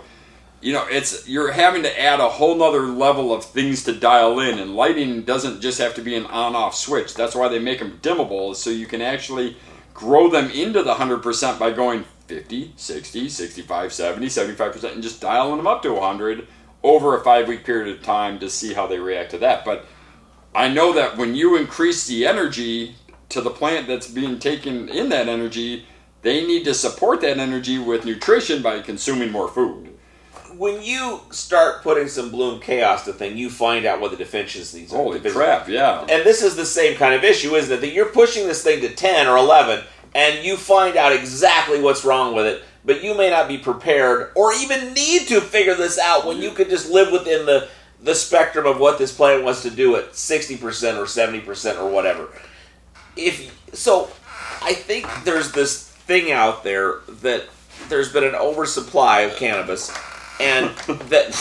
S2: you're having to add a whole nother level of things to dial in. And lighting doesn't just have to be an on-off switch. That's why they make them dimmable, so you can actually grow them into the 100% by going 50, 60, 65, 70, 75%, and just dialing them up to 100 over a 5-week period of time to see how they react to that. But I know that when you increase the energy to the plant that's being taken in that energy, they need to support that energy with nutrition by consuming more food.
S1: When you start putting some Bloom Chaos to thing, you find out what the deficiencies are.
S2: Holy crap, yeah.
S1: And this is the same kind of issue, isn't it? That you're pushing this thing to 10 or 11, and you find out exactly what's wrong with it, but you may not be prepared or even need to figure this out when you could just live within the spectrum of what this plant wants to do at 60% or 70% or whatever. So I think there's this thing out there that there's been an oversupply of cannabis, and that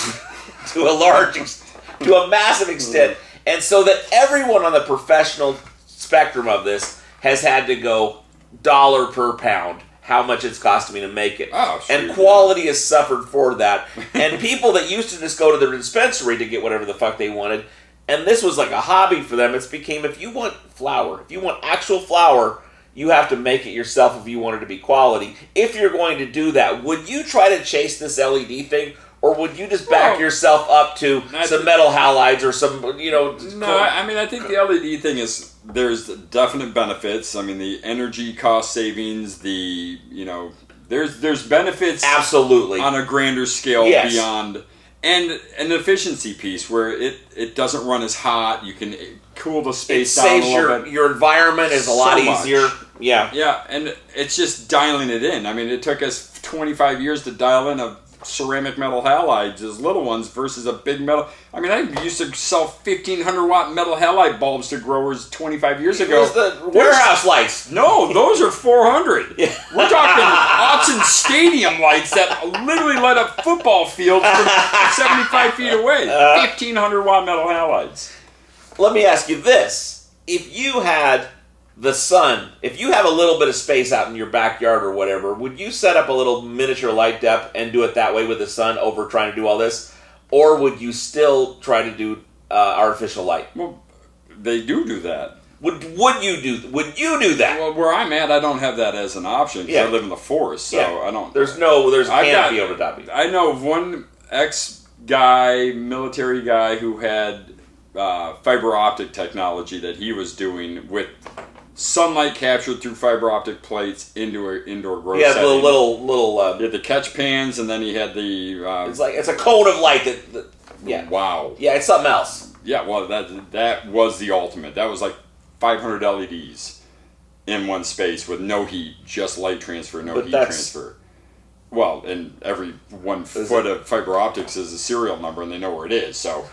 S1: to a massive extent, and so that everyone on the professional spectrum of this has had to go dollar per pound how much it's costing me to make it.
S2: Oh, sure.
S1: And quality has suffered for that. And people that used to just go to the dispensary to get whatever the fuck they wanted, and this was like a hobby for them, it's became, if you want flour, if you want actual flour, you have to make it yourself if you want it to be quality. If you're going to do that, would you try to chase this LED thing, or would you just back yourself up to some metal halides or some,
S2: No, I mean, I think the LED thing is, there's definite benefits. I mean, the energy cost savings, there's benefits
S1: absolutely
S2: on a grander scale beyond, and an efficiency piece where it doesn't run as hot. You can cool the space down a little bit.
S1: Your environment is a lot easier. Yeah.
S2: Yeah, and it's just dialing it in. I mean, it took us 25 years to dial in a ceramic metal halides as little ones versus a big metal. I mean, I used to sell 1,500 watt metal halide bulbs to growers 25 years ago.
S1: It was the warehouse lights.
S2: No, those are 400.
S1: Yeah.
S2: We're talking Autzen Stadium lights that literally light up football fields from 75 feet away. 1,500 watt metal halides.
S1: Let me ask you this. If you had the sun, if you have a little bit of space out in your backyard or whatever, would you set up a little miniature light dep and do it that way with the sun over trying to do all this? Or would you still try to do artificial light?
S2: Well, they do that.
S1: Would you do that?
S2: Well, where I'm at, I don't have that as an option because I live in the forest, so I don't.
S1: There's canopy over top of you.
S2: I know of one ex-guy, military guy, who had fiber optic technology that he was doing with sunlight captured through fiber optic plates into an indoor grow setting.
S1: Yeah, the little.
S2: He had the catch pans, and then he had the.
S1: It's a cone of light that. Yeah.
S2: Wow.
S1: Yeah, it's something else.
S2: Yeah, well, that was the ultimate. That was like 500 LEDs in one space with no heat, just light transfer, no heat transfer. Well, and every 1 foot of fiber optics is a serial number, and they know where it is. So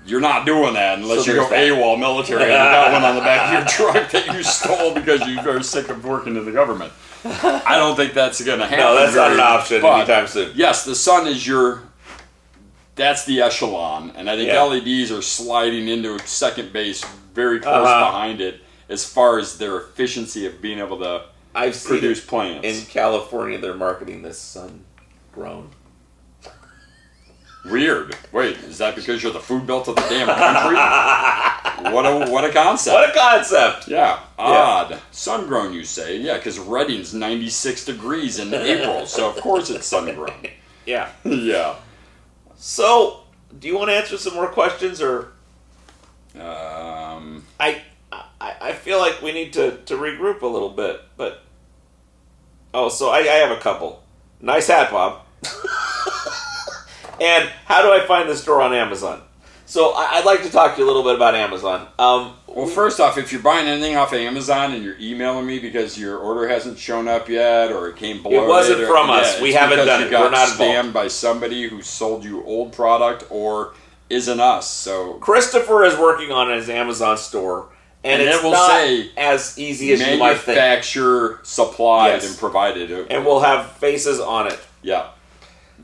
S2: you're not doing that unless you go AWOL military and you got one on the back of your truck that you stole because you are sick of working in the government. I don't think that's going to happen.
S1: No, that's not an option anytime soon.
S2: Yes, the sun is that's the echelon, and I think LEDs are sliding into second base very close behind it as far as their efficiency of being able to produce plants.
S1: In California, they're marketing this sun-grown.
S2: Weird. Wait, is that because you're the food belt of the damn country? What a concept.
S1: What a concept.
S2: Yeah. Odd. Yeah. Sun-grown, you say. Yeah, because Reading's 96 degrees in April, so of course it's sun-grown.
S1: Yeah.
S2: Yeah.
S1: So, do you want to answer some more questions, or? I feel like we need to regroup a little bit, but. Oh, so I have a couple. Nice hat, Bob. And how do I find the store on Amazon? So I'd like to talk to you a little bit about Amazon.
S2: Well, first off, if you're buying anything off of Amazon and you're emailing me because your order hasn't shown up yet or it came bloated,
S1: it wasn't from us. We haven't done it. We're not
S2: spammed by somebody who sold you old product or isn't us. So
S1: Christopher is working on his Amazon store, and it's not say as easy as you might think.
S2: Manufacture, supplied, and provided.
S1: And we'll have faces on it.
S2: Yeah.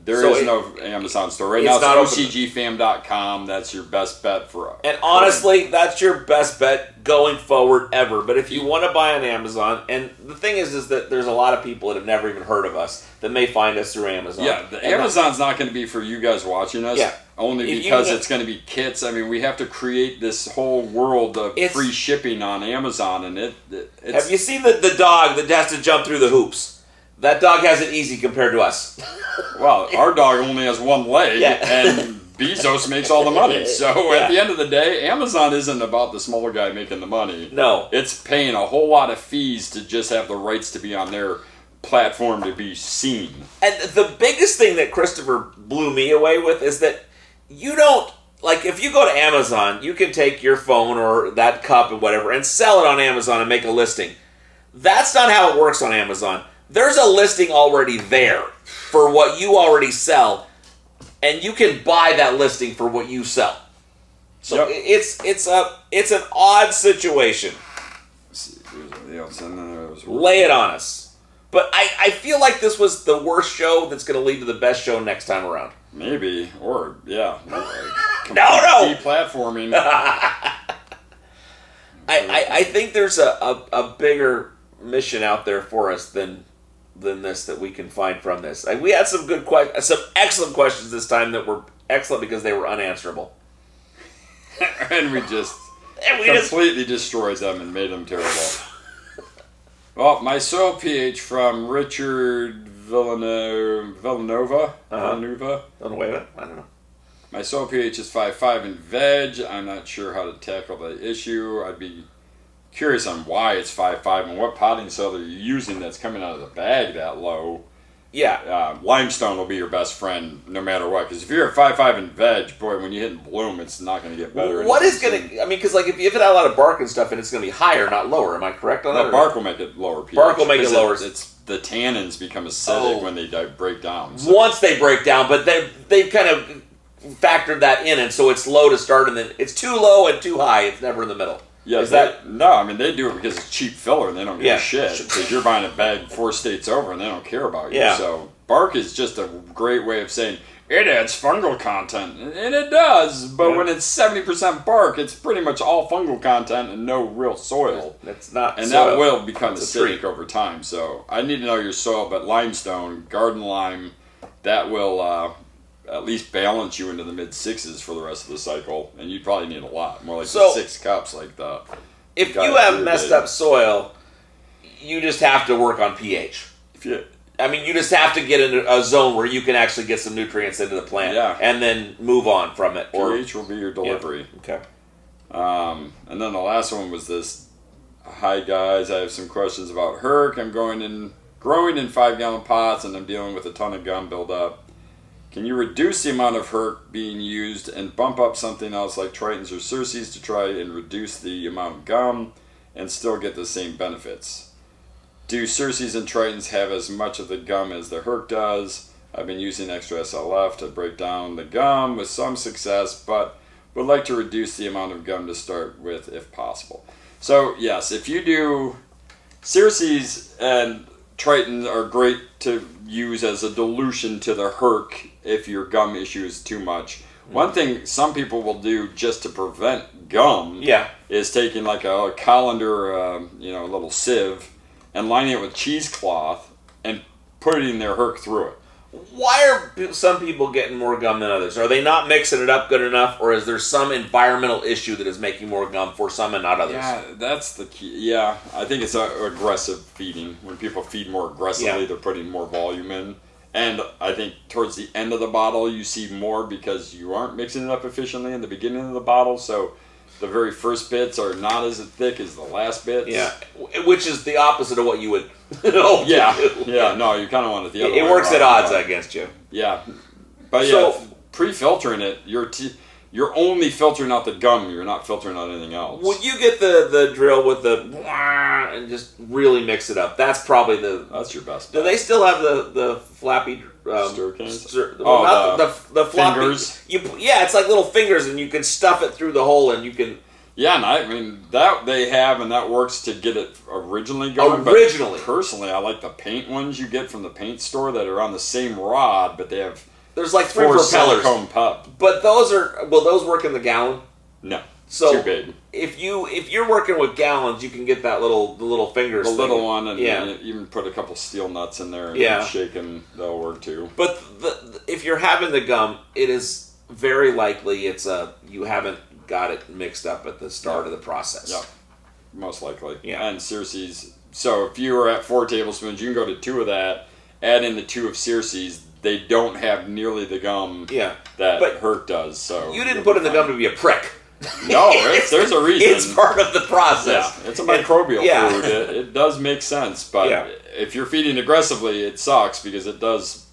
S2: There is no Amazon store. Right now it's OCGFAM.com. That's your best bet for.
S1: And honestly, that's your best bet going forward ever. But if you want to buy on Amazon, and the thing is that there's a lot of people that have never even heard of us that may find us through Amazon.
S2: Yeah, Amazon's not going to be for you guys watching us. Yeah. Only because it's going to be kits. I mean, we have to create this whole world of free shipping on Amazon, and it's...
S1: Have you seen the dog that has to jump through the hoops? That dog has it easy compared to us.
S2: Well, our dog only has one leg, and Bezos makes all the money. So at the end of the day, Amazon isn't about the smaller guy making the money.
S1: No.
S2: It's paying a whole lot of fees to just have the rights to be on their platform to be seen.
S1: And the biggest thing that Christopher blew me away with is that you don't... Like, if you go to Amazon, you can take your phone or that cup and whatever and sell it on Amazon and make a listing. That's not how it works on Amazon. There's a listing already there for what you already sell, and you can buy that listing for what you sell. So it's an odd situation. Lay it on us. But I feel like this was the worst show that's going to lead to the best show next time around.
S2: Maybe. Or,
S1: No.
S2: Deplatforming.
S1: I think there's a bigger mission out there for us than this that we can find from this. We had some some excellent questions this time that were excellent because they were unanswerable.
S2: And we completely destroyed them and made them terrible. Well, my soil pH from Richard Villanova.
S1: I don't know.
S2: My soil pH is 5.5 in veg. I'm not sure how to tackle the issue. I'd be curious on why it's 5.5 and what potting soil are you using that's coming out of the bag that low. limestone will be your best friend no matter what. Because if you're at 5.5 in veg, boy, when you hit in bloom, it's not going to get better.
S1: What is going to... I mean, because like if it had a lot of bark and stuff, and it's going to be higher, not lower. Am I correct on that?
S2: Bark will make it lower pH.
S1: Bark will make it lower.
S2: It's the tannins become acidic when they break down.
S1: So. Once they break down, but they've kind of factored that in, and so it's low to start, and then it's too low and too high. It's never in the middle.
S2: Yeah, no, I mean, they do it because it's cheap filler and they don't give a shit. Because you're buying a bag 4 states over and they don't care about you.
S1: Yeah.
S2: So bark is just a great way of saying it adds fungal content. And it does, but when it's 70% bark, it's pretty much all fungal content and no real soil.
S1: That's not
S2: And
S1: soil.
S2: that will become acidic over time. So I need to know your soil, but limestone, garden lime, that will... at least balance you into the mid-6s for the rest of the cycle, and you'd probably need a lot more, like 6 cups, like the.
S1: If you have messed up soil, you just have to work on pH. I mean, you just have to get in a zone where you can actually get some nutrients into the plant, and then move on from it.
S2: pH will be your delivery.
S1: Yeah. Okay.
S2: And then the last one was this. Hi guys, I have some questions about Herc. I'm growing in 5-gallon pots, and I'm dealing with a ton of gum buildup. Can you reduce the amount of Herc being used and bump up something else like Tritons or Circes to try and reduce the amount of gum and still get the same benefits? Do Circes and Tritons have as much of the gum as the Herc does? I've been using extra SLF to break down the gum with some success, but would like to reduce the amount of gum to start with if possible. So yes, if you do Circes and Triton are great to use as a dilution to the Herc if your gum issue is too much. One thing some people will do just to prevent gum is taking like a colander, a little sieve, and lining it with cheesecloth and putting their Herc through it.
S1: Why are some people getting more gum than others? Are they not mixing it up good enough, or is there some environmental issue that is making more gum for some and not others?
S2: Yeah, that's the key. Yeah, I think it's aggressive feeding. When people feed more aggressively, they're putting more volume in. And I think towards the end of the bottle, you see more because you aren't mixing it up efficiently in the beginning of the bottle. So the very first bits are not as thick as the last bits.
S1: Yeah, which is the opposite of what you would
S2: no, you kind of want it the other way.
S1: It works at odds against you.
S2: Yeah, but pre-filtering it, you're only filtering out the gum. You're not filtering out anything else.
S1: When you get the drill with the and just really mix it up, that's probably
S2: that's your best bet.
S1: Do they still have the flappy
S2: stir cans?
S1: The floppy
S2: fingers.
S1: It's like little fingers, and you can stuff it through the hole, and you can.
S2: Yeah, and I mean that they have, and that works to get it originally going.
S1: Originally,
S2: but personally, I like the paint ones you get from the paint store that are on the same rod, but they have.
S1: There's like 3 propellers.
S2: Silicone pup.
S1: But will those work in the gallon?
S2: No.
S1: So
S2: too big.
S1: If you're working with gallons, you can get the little fingers.
S2: The little one, and you even put a couple steel nuts in there and shake them. They'll work too.
S1: But if you're having the gum, it is very likely you haven't got it mixed up at the start of the process.
S2: Yeah, most likely.
S1: Yeah.
S2: And Circes. So if you were at 4 tablespoons, you can go to 2 of that. Add in the 2 of Circes. They don't have nearly the gum that Herc does. So
S1: you didn't put in the gum to be a prick.
S2: No, there's a reason.
S1: It's part of the process.
S2: Yeah, it's a microbial food. It does make sense, but if you're feeding aggressively, it sucks because it does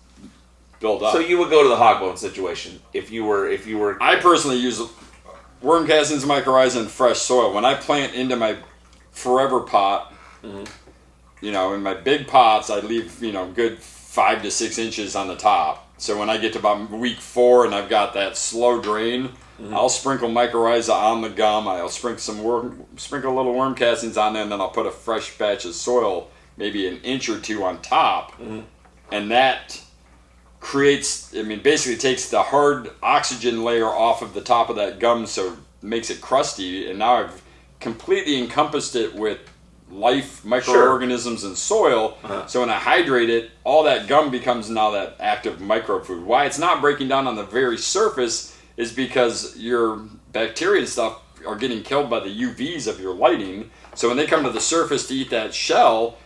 S2: build up.
S1: So you would go to the hog bone situation if you were.
S2: I personally use worm castings, mycorrhiza, and fresh soil. When I plant into my forever pot, in my big pots, I leave good 5 to 6 inches on the top. So when I get to about week 4 and I've got that slow drain, I'll sprinkle mycorrhiza on the gum. I'll sprinkle little worm castings on there, and then I'll put a fresh batch of soil, maybe an inch or 2 on top, and that basically takes the hard oxygen layer off of the top of that gum, so it makes it crusty. And now I've completely encompassed it with life, microorganisms, and soil. So when I hydrate it, all that gum becomes now that active microfood. Why it's not breaking down on the very surface is because your bacteria and stuff are getting killed by the UVs of your lighting. So when they come to the surface to eat that shell,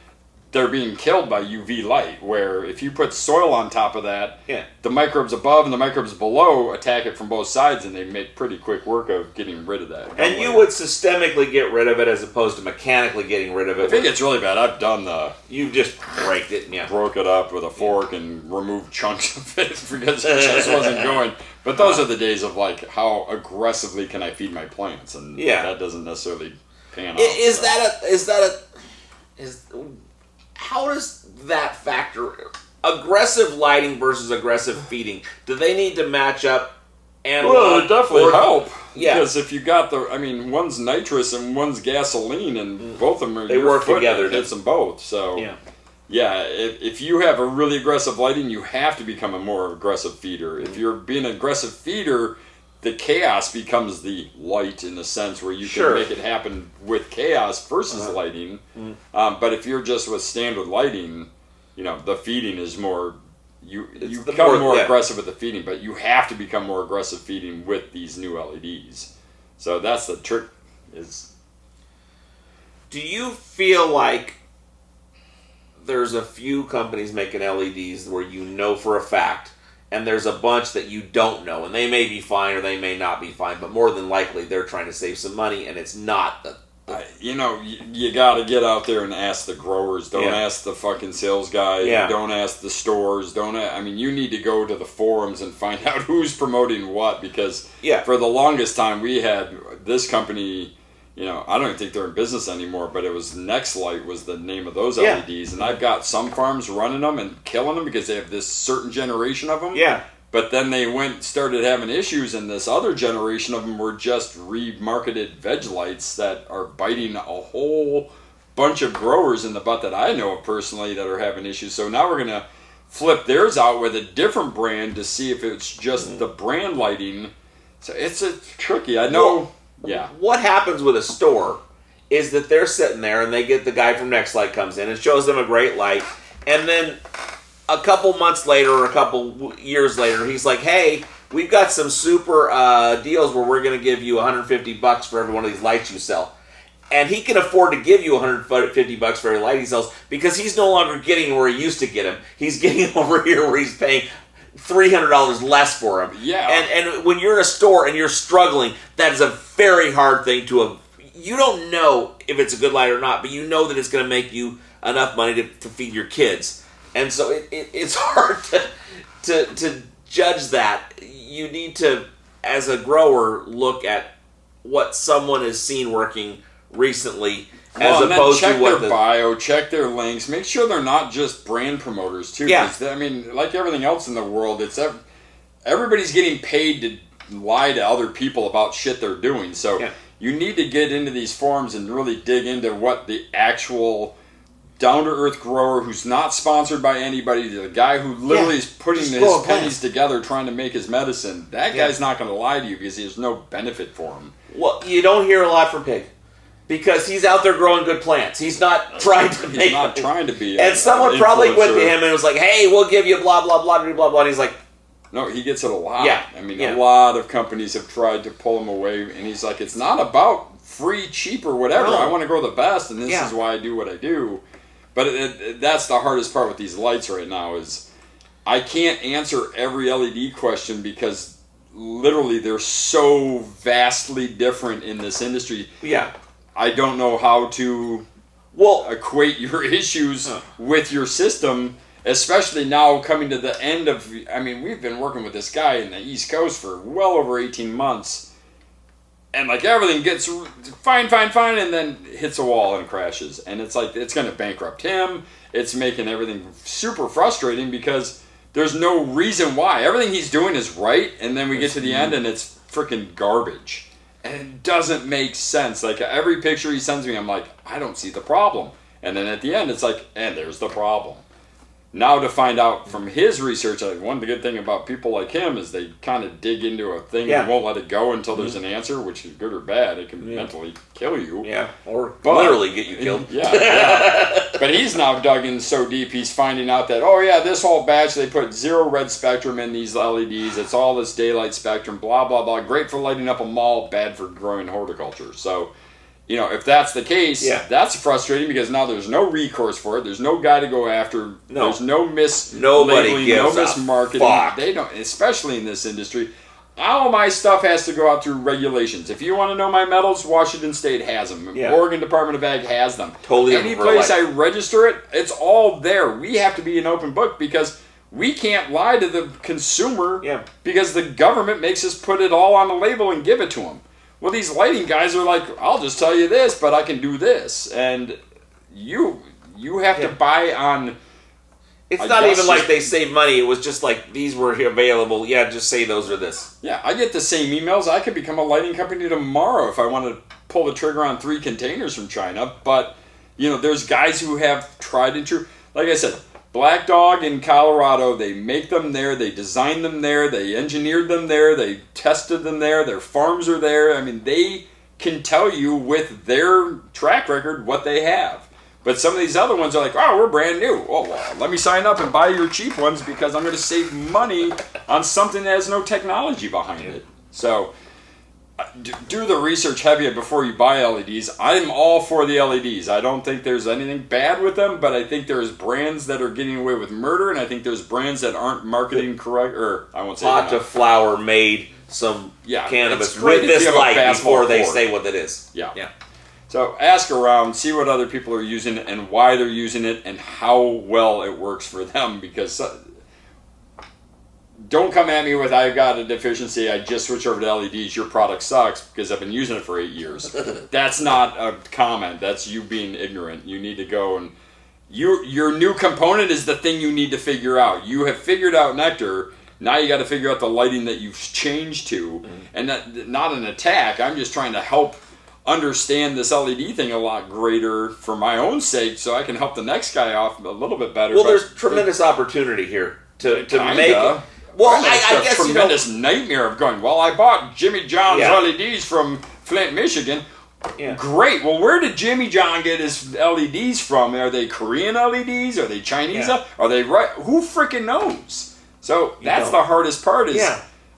S2: they're being killed by UV light, where if you put soil on top of that,
S1: Yeah.
S2: the microbes above and the microbes below attack it from both sides, and they make pretty quick work of getting rid of that.
S1: And you would systemically get rid of it as opposed to mechanically getting rid of it.
S2: If it gets really bad, I've done
S1: You've just raked it, yeah.
S2: broke it up with a fork and removed chunks of it because it just wasn't going. But those are the days of like, how aggressively can I feed my plants? And that doesn't necessarily pan out.
S1: How does that factor? Aggressive lighting versus aggressive feeding. Do they need to match up?
S2: Well, it definitely help.
S1: Yeah.
S2: Because if you got one's nitrous and one's gasoline, and both of them
S1: they work together.
S2: It hits them both. So if you have a really aggressive lighting, you have to become a more aggressive feeder. If you're being an aggressive feeder, the chaos becomes the light in the sense where you can make it happen with chaos versus lighting. But if you're just with standard lighting, the feeding is more. You become more aggressive with the feeding, but you have to become more aggressive feeding with these new LEDs. So that's the trick.
S1: Do you feel like there's a few companies making LEDs where you know for a fact, and there's a bunch that you don't know, and they may be fine or they may not be fine, but more than likely they're trying to save some money, and it's not
S2: you got to get out there and ask the growers. Don't ask the fucking sales guy. Don't ask the stores. You need to go to the forums and find out who's promoting what, because for the longest time we had this company, I don't even think they're in business anymore, but it was Nextlight was the name of those LEDs, and I've got some farms running them and killing them because they have this certain generation of them. But then they started having issues, and this other generation of them were just remarketed veg lights that are biting a whole bunch of growers in the butt that I know of personally that are having issues. So now we're going to flip theirs out with a different brand to see if it's just the brand lighting. So it's tricky. I know.
S1: What happens with a store is that they're sitting there and they get the guy from Nextlight comes in and shows them a great light, and then a couple months later or a couple years later, he's like, hey, we've got some super deals where we're going to give you $150 for every one of these lights you sell. And he can afford to give you $150 for every light he sells because he's no longer getting where he used to get him. He's getting over here where he's paying $300 less for him. And when you're in a store and you're struggling, that is a very hard thing to... You don't know if it's a good light or not, but you know that it's going to make you enough money to feed your kids. And so it's hard to judge that. You need to, as a grower, look at what someone has seen working recently, as opposed to what
S2: their bio, check their links, make sure they're not just brand promoters too. Like everything else in the world, everybody's getting paid to lie to other people about shit they're doing. So you need to get into these forums and really dig into what the actual down-to-earth grower who's not sponsored by anybody, the guy who literally is putting his pennies together trying to make his medicine, that guy's not going to lie to you because there's no benefit for him.
S1: Well, you don't hear a lot from Pig because he's out there growing good plants. He's not trying to make...
S2: He's not trying to be
S1: And someone probably went to him and was like, hey, we'll give you blah, blah, blah, blah, blah, and he's like...
S2: No, he gets it a lot. A lot of companies have tried to pull him away, and he's like, it's not about free, cheap, or whatever. I want to grow the best, and this is why I do what I do. But that's the hardest part with these lights right now is I can't answer every LED question because literally they're so vastly different in this industry. I don't know how to equate your issues with your system, especially now coming to the end of... we've been working with this guy in the East Coast for well over 18 months. And everything gets fine, and then hits a wall and crashes. And it's it's going to bankrupt him. It's making everything super frustrating because there's no reason why. Everything he's doing is right, and then we get to the end and it's freaking garbage. And it doesn't make sense. Every picture he sends me, I'm like, I don't see the problem. And then at the end, it's and there's the problem. Now to find out from his research, one good thing about people like him is they kind of dig into a thing and won't let it go until there's an answer, which is good or bad. It can mentally kill you.
S1: Or literally get you killed.
S2: But he's now dug in so deep, he's finding out that, this whole batch, they put 0 red spectrum in these LEDs. It's all this daylight spectrum, blah, blah, blah. Great for lighting up a mall, bad for growing horticulture. So if that's the case,
S1: Yeah.
S2: that's frustrating because now there's no recourse for it. There's no guy to go after.
S1: No.
S2: There's no
S1: Nobody
S2: mislabeling,
S1: gives
S2: no
S1: a
S2: mismarketing.
S1: fuck.
S2: They don't, especially in this industry. All my stuff has to go out through regulations. If you want to know my metals, Washington State has them.
S1: Yeah.
S2: Oregon Department of Ag has them.
S1: Totally
S2: Any
S1: different
S2: place
S1: for
S2: I register it, it's all there. We have to be an open book because we can't lie to the consumer because the government makes us put it all on the label and give it to them. Well, these lighting guys are like, I'll just tell you this, but I can do this. And you have to buy on...
S1: It's not even like they save money. It was just like, these were available. Yeah, just say those or this.
S2: Yeah, I get the same emails. I could become a lighting company tomorrow if I want to pull the trigger on 3 containers from China. But, there's guys who have tried and true. Like I said, Black Dog in Colorado, they make them there. They design them there. They engineered them there. They tested them there. Their farms are there. I mean, they can tell you with their track record what they have. But some of these other ones are like, oh, we're brand new. Oh, well, let me sign up and buy your cheap ones because I'm going to save money on something that has no technology behind it. So do the research heavy before you buy LEDs. I'm all for the LEDs. I don't think there's anything bad with them, but I think there's brands that are getting away with murder, and I think there's brands that aren't marketing correct, or I won't say
S1: Pot to flower made some cannabis
S2: great
S1: with
S2: if
S1: this
S2: you have a
S1: light
S2: basketball
S1: before they
S2: court.
S1: say what it is.
S2: Yeah. So ask around, see what other people are using and why they're using it and how well it works for them. Because don't come at me with, I've got a deficiency, I just switched over to LEDs, your product sucks because I've been using it for 8 years. That's not a comment. That's you being ignorant. You need to go and... Your new component is the thing you need to figure out. You have figured out Nectar. Now you got to figure out the lighting that you've changed to. And that, not an attack. I'm just trying to help understand this LED thing a lot greater for my own sake, so I can help the next guy off a little bit better.
S1: Well, there's tremendous opportunity here to make it. Well, I guess
S2: tremendous nightmare of going, well, I bought Jimmy John's LEDs from Flint, Michigan. Yeah. Great. Well, where did Jimmy John get his LEDs from? Are they Korean LEDs? Are they Chinese?
S1: Yeah.
S2: Are they right? Who freaking knows? So that's the hardest part is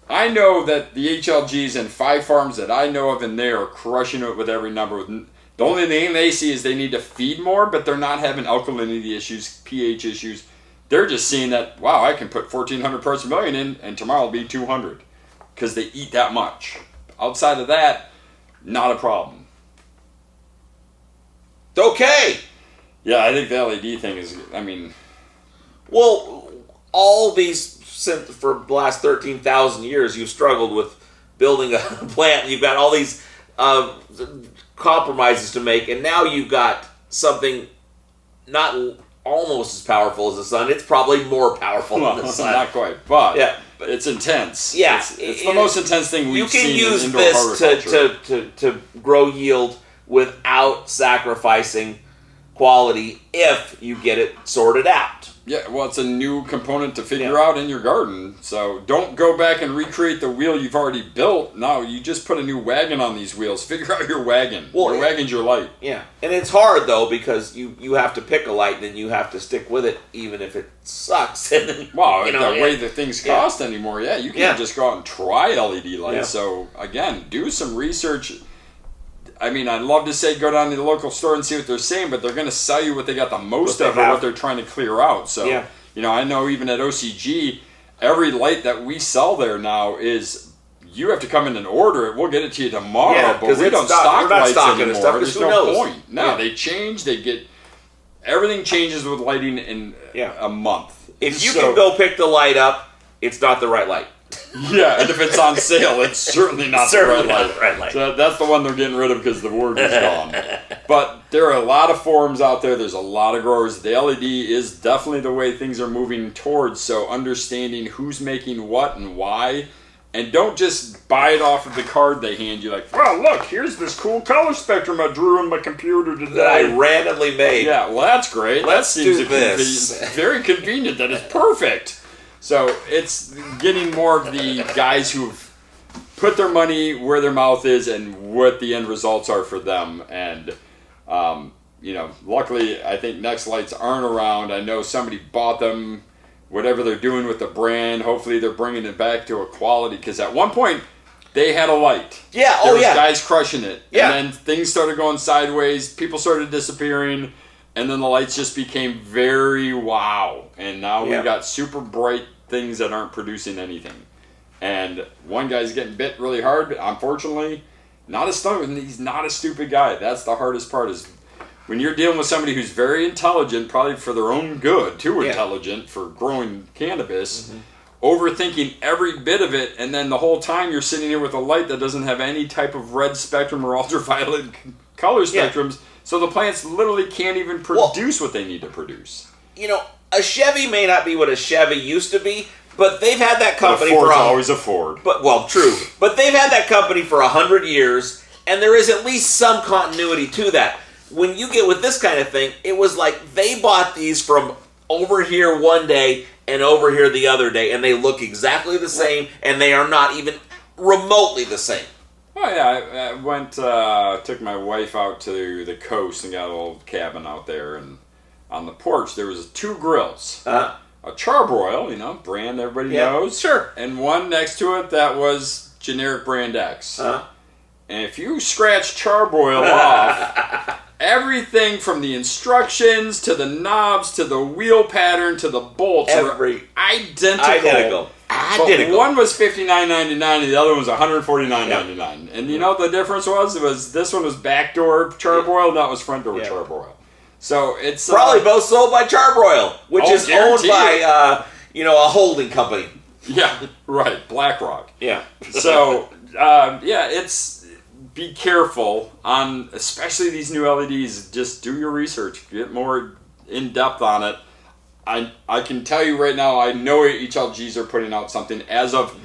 S2: I know that the HLGs and 5 farms that I know of in there are crushing it with every number. The only thing they see is they need to feed more, but they're not having alkalinity issues, pH issues. They're just seeing that, wow, I can put 1,400 parts per million in, and tomorrow will be 200 because they eat that much. Outside of that, not a problem.
S1: Okay.
S2: Yeah, I think the LED thing is, I mean...
S1: Well, all these... For the last 13,000 years, you've struggled with building a plant. You've got all these compromises to make, and now you've got something not almost as powerful as the sun. It's probably more powerful than the sun.
S2: Not quite, but it's intense.
S1: Yeah,
S2: it's the most intense thing we've seen in indoor horticulture.
S1: You can use this to grow yield without sacrificing quality if you get it sorted out.
S2: Yeah, well, it's a new component to figure out in your garden. So don't go back and recreate the wheel you've already built. No, you just put a new wagon on these wheels. Figure out your wagon. Well, your wagon's your light.
S1: Yeah, and it's hard, though, because you have to pick a light, and then you have to stick with it, even if it sucks. And then,
S2: well, the way that things cost anymore, you can't just go out and try LED lights.
S1: Yeah.
S2: So, again, do some research. I mean, I'd love to say go down to the local store and see what they're saying, but they're going to sell you what they got the most of or what they're trying to clear out. So, I know even at OCG, every light that we sell there now is you have to come in and order it. We'll get it to you tomorrow, but we don't stock lights anymore. There's no point. No, they change. They get everything changes with lighting in a month.
S1: If you can go pick the light up, it's not the right light.
S2: Yeah, and if it's on sale, it's certainly not the right light. So that's the one they're getting rid of because the word is gone. But there are a lot of forums out there. There's a lot of growers. The LED is definitely the way things are moving towards. So understanding who's making what and why. And don't just buy it off of the card they hand you. Like, well, look, here's this cool color spectrum I drew on my computer today.
S1: That I randomly made.
S2: Yeah, well, that's great.
S1: Let's do this.
S2: Very convenient. That is perfect. So it's getting more of the guys who've put their money where their mouth is and what the end results are for them. And, luckily, I think Next Lights aren't around. I know somebody bought them, whatever they're doing with the brand. Hopefully they're bringing it back to a quality. Because at one point, They had a light.
S1: Yeah,
S2: There was guys crushing it.
S1: Yeah.
S2: And then things started going sideways. People started disappearing. And then the lights just became very wow. And now we've got super bright things that aren't producing anything. And one guy's getting bit really hard, but unfortunately, he's not a stupid guy. That's the hardest part is when you're dealing with somebody who's very intelligent, probably for their own good, too intelligent for growing cannabis, overthinking every bit of it, and then the whole time you're sitting here with a light that doesn't have any type of red spectrum or ultraviolet color spectrums, so the plants literally can't even produce what they need to produce.
S1: You know, a Chevy may not be what a Chevy used to be, but they've had that company
S2: for always a Ford.
S1: True. But they've had that company for 100 years, and there is at least some continuity to that. When you get with this kind of thing, it was like they bought these from over here one day and over here the other day, and they look exactly the same, and they are not even remotely the same.
S2: Oh yeah, I went, took my wife out to the coast and got a little cabin out there, and on the porch there was 2 grills. A Charbroil, brand everybody knows.
S1: Sure.
S2: And one next to it that was generic brand X. And if you scratch Charbroil off, everything from the instructions to the knobs to the wheel pattern to the bolts are identical. But one was $59.99 and the other one was $149.99. And the difference was this one was backdoor Charbroil and that was front door Charbroil. So it's
S1: probably both sold by Charbroil, which is owned by a holding company.
S2: Yeah, right, BlackRock.
S1: Yeah.
S2: So it's be careful on especially these new LEDs. Just do your research, get more in depth on it. I can tell you right now, I know HLGs are putting out something as of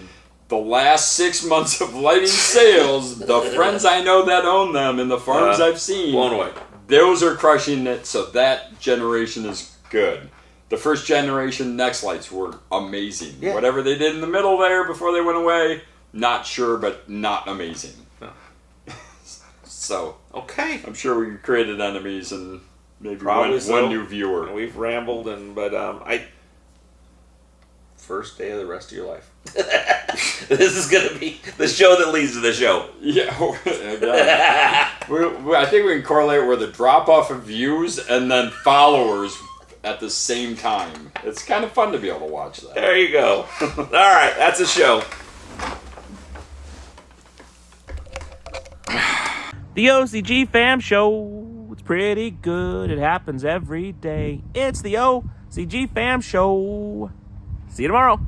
S2: the last 6 months of lighting sales. The friends I know that own them and the farms I've seen,
S1: blown away.
S2: Those are crushing it, so that generation is good. The first generation Next lights were amazing. Yeah. Whatever they did in the middle there before they went away, not sure, but not amazing. No. So,
S1: okay.
S2: I'm sure we created enemies and maybe one new viewer.
S1: We've rambled, first day of the rest of your life. This is going to be the show that leads to the show.
S2: Yeah. I think we can correlate where the drop-off of views and then followers at the same time. It's kind of fun to be able to watch that.
S1: There you go. All right, that's a show.
S3: The OCGFAM show. It's pretty good. It happens every day. It's the OCGFAM show. See you tomorrow.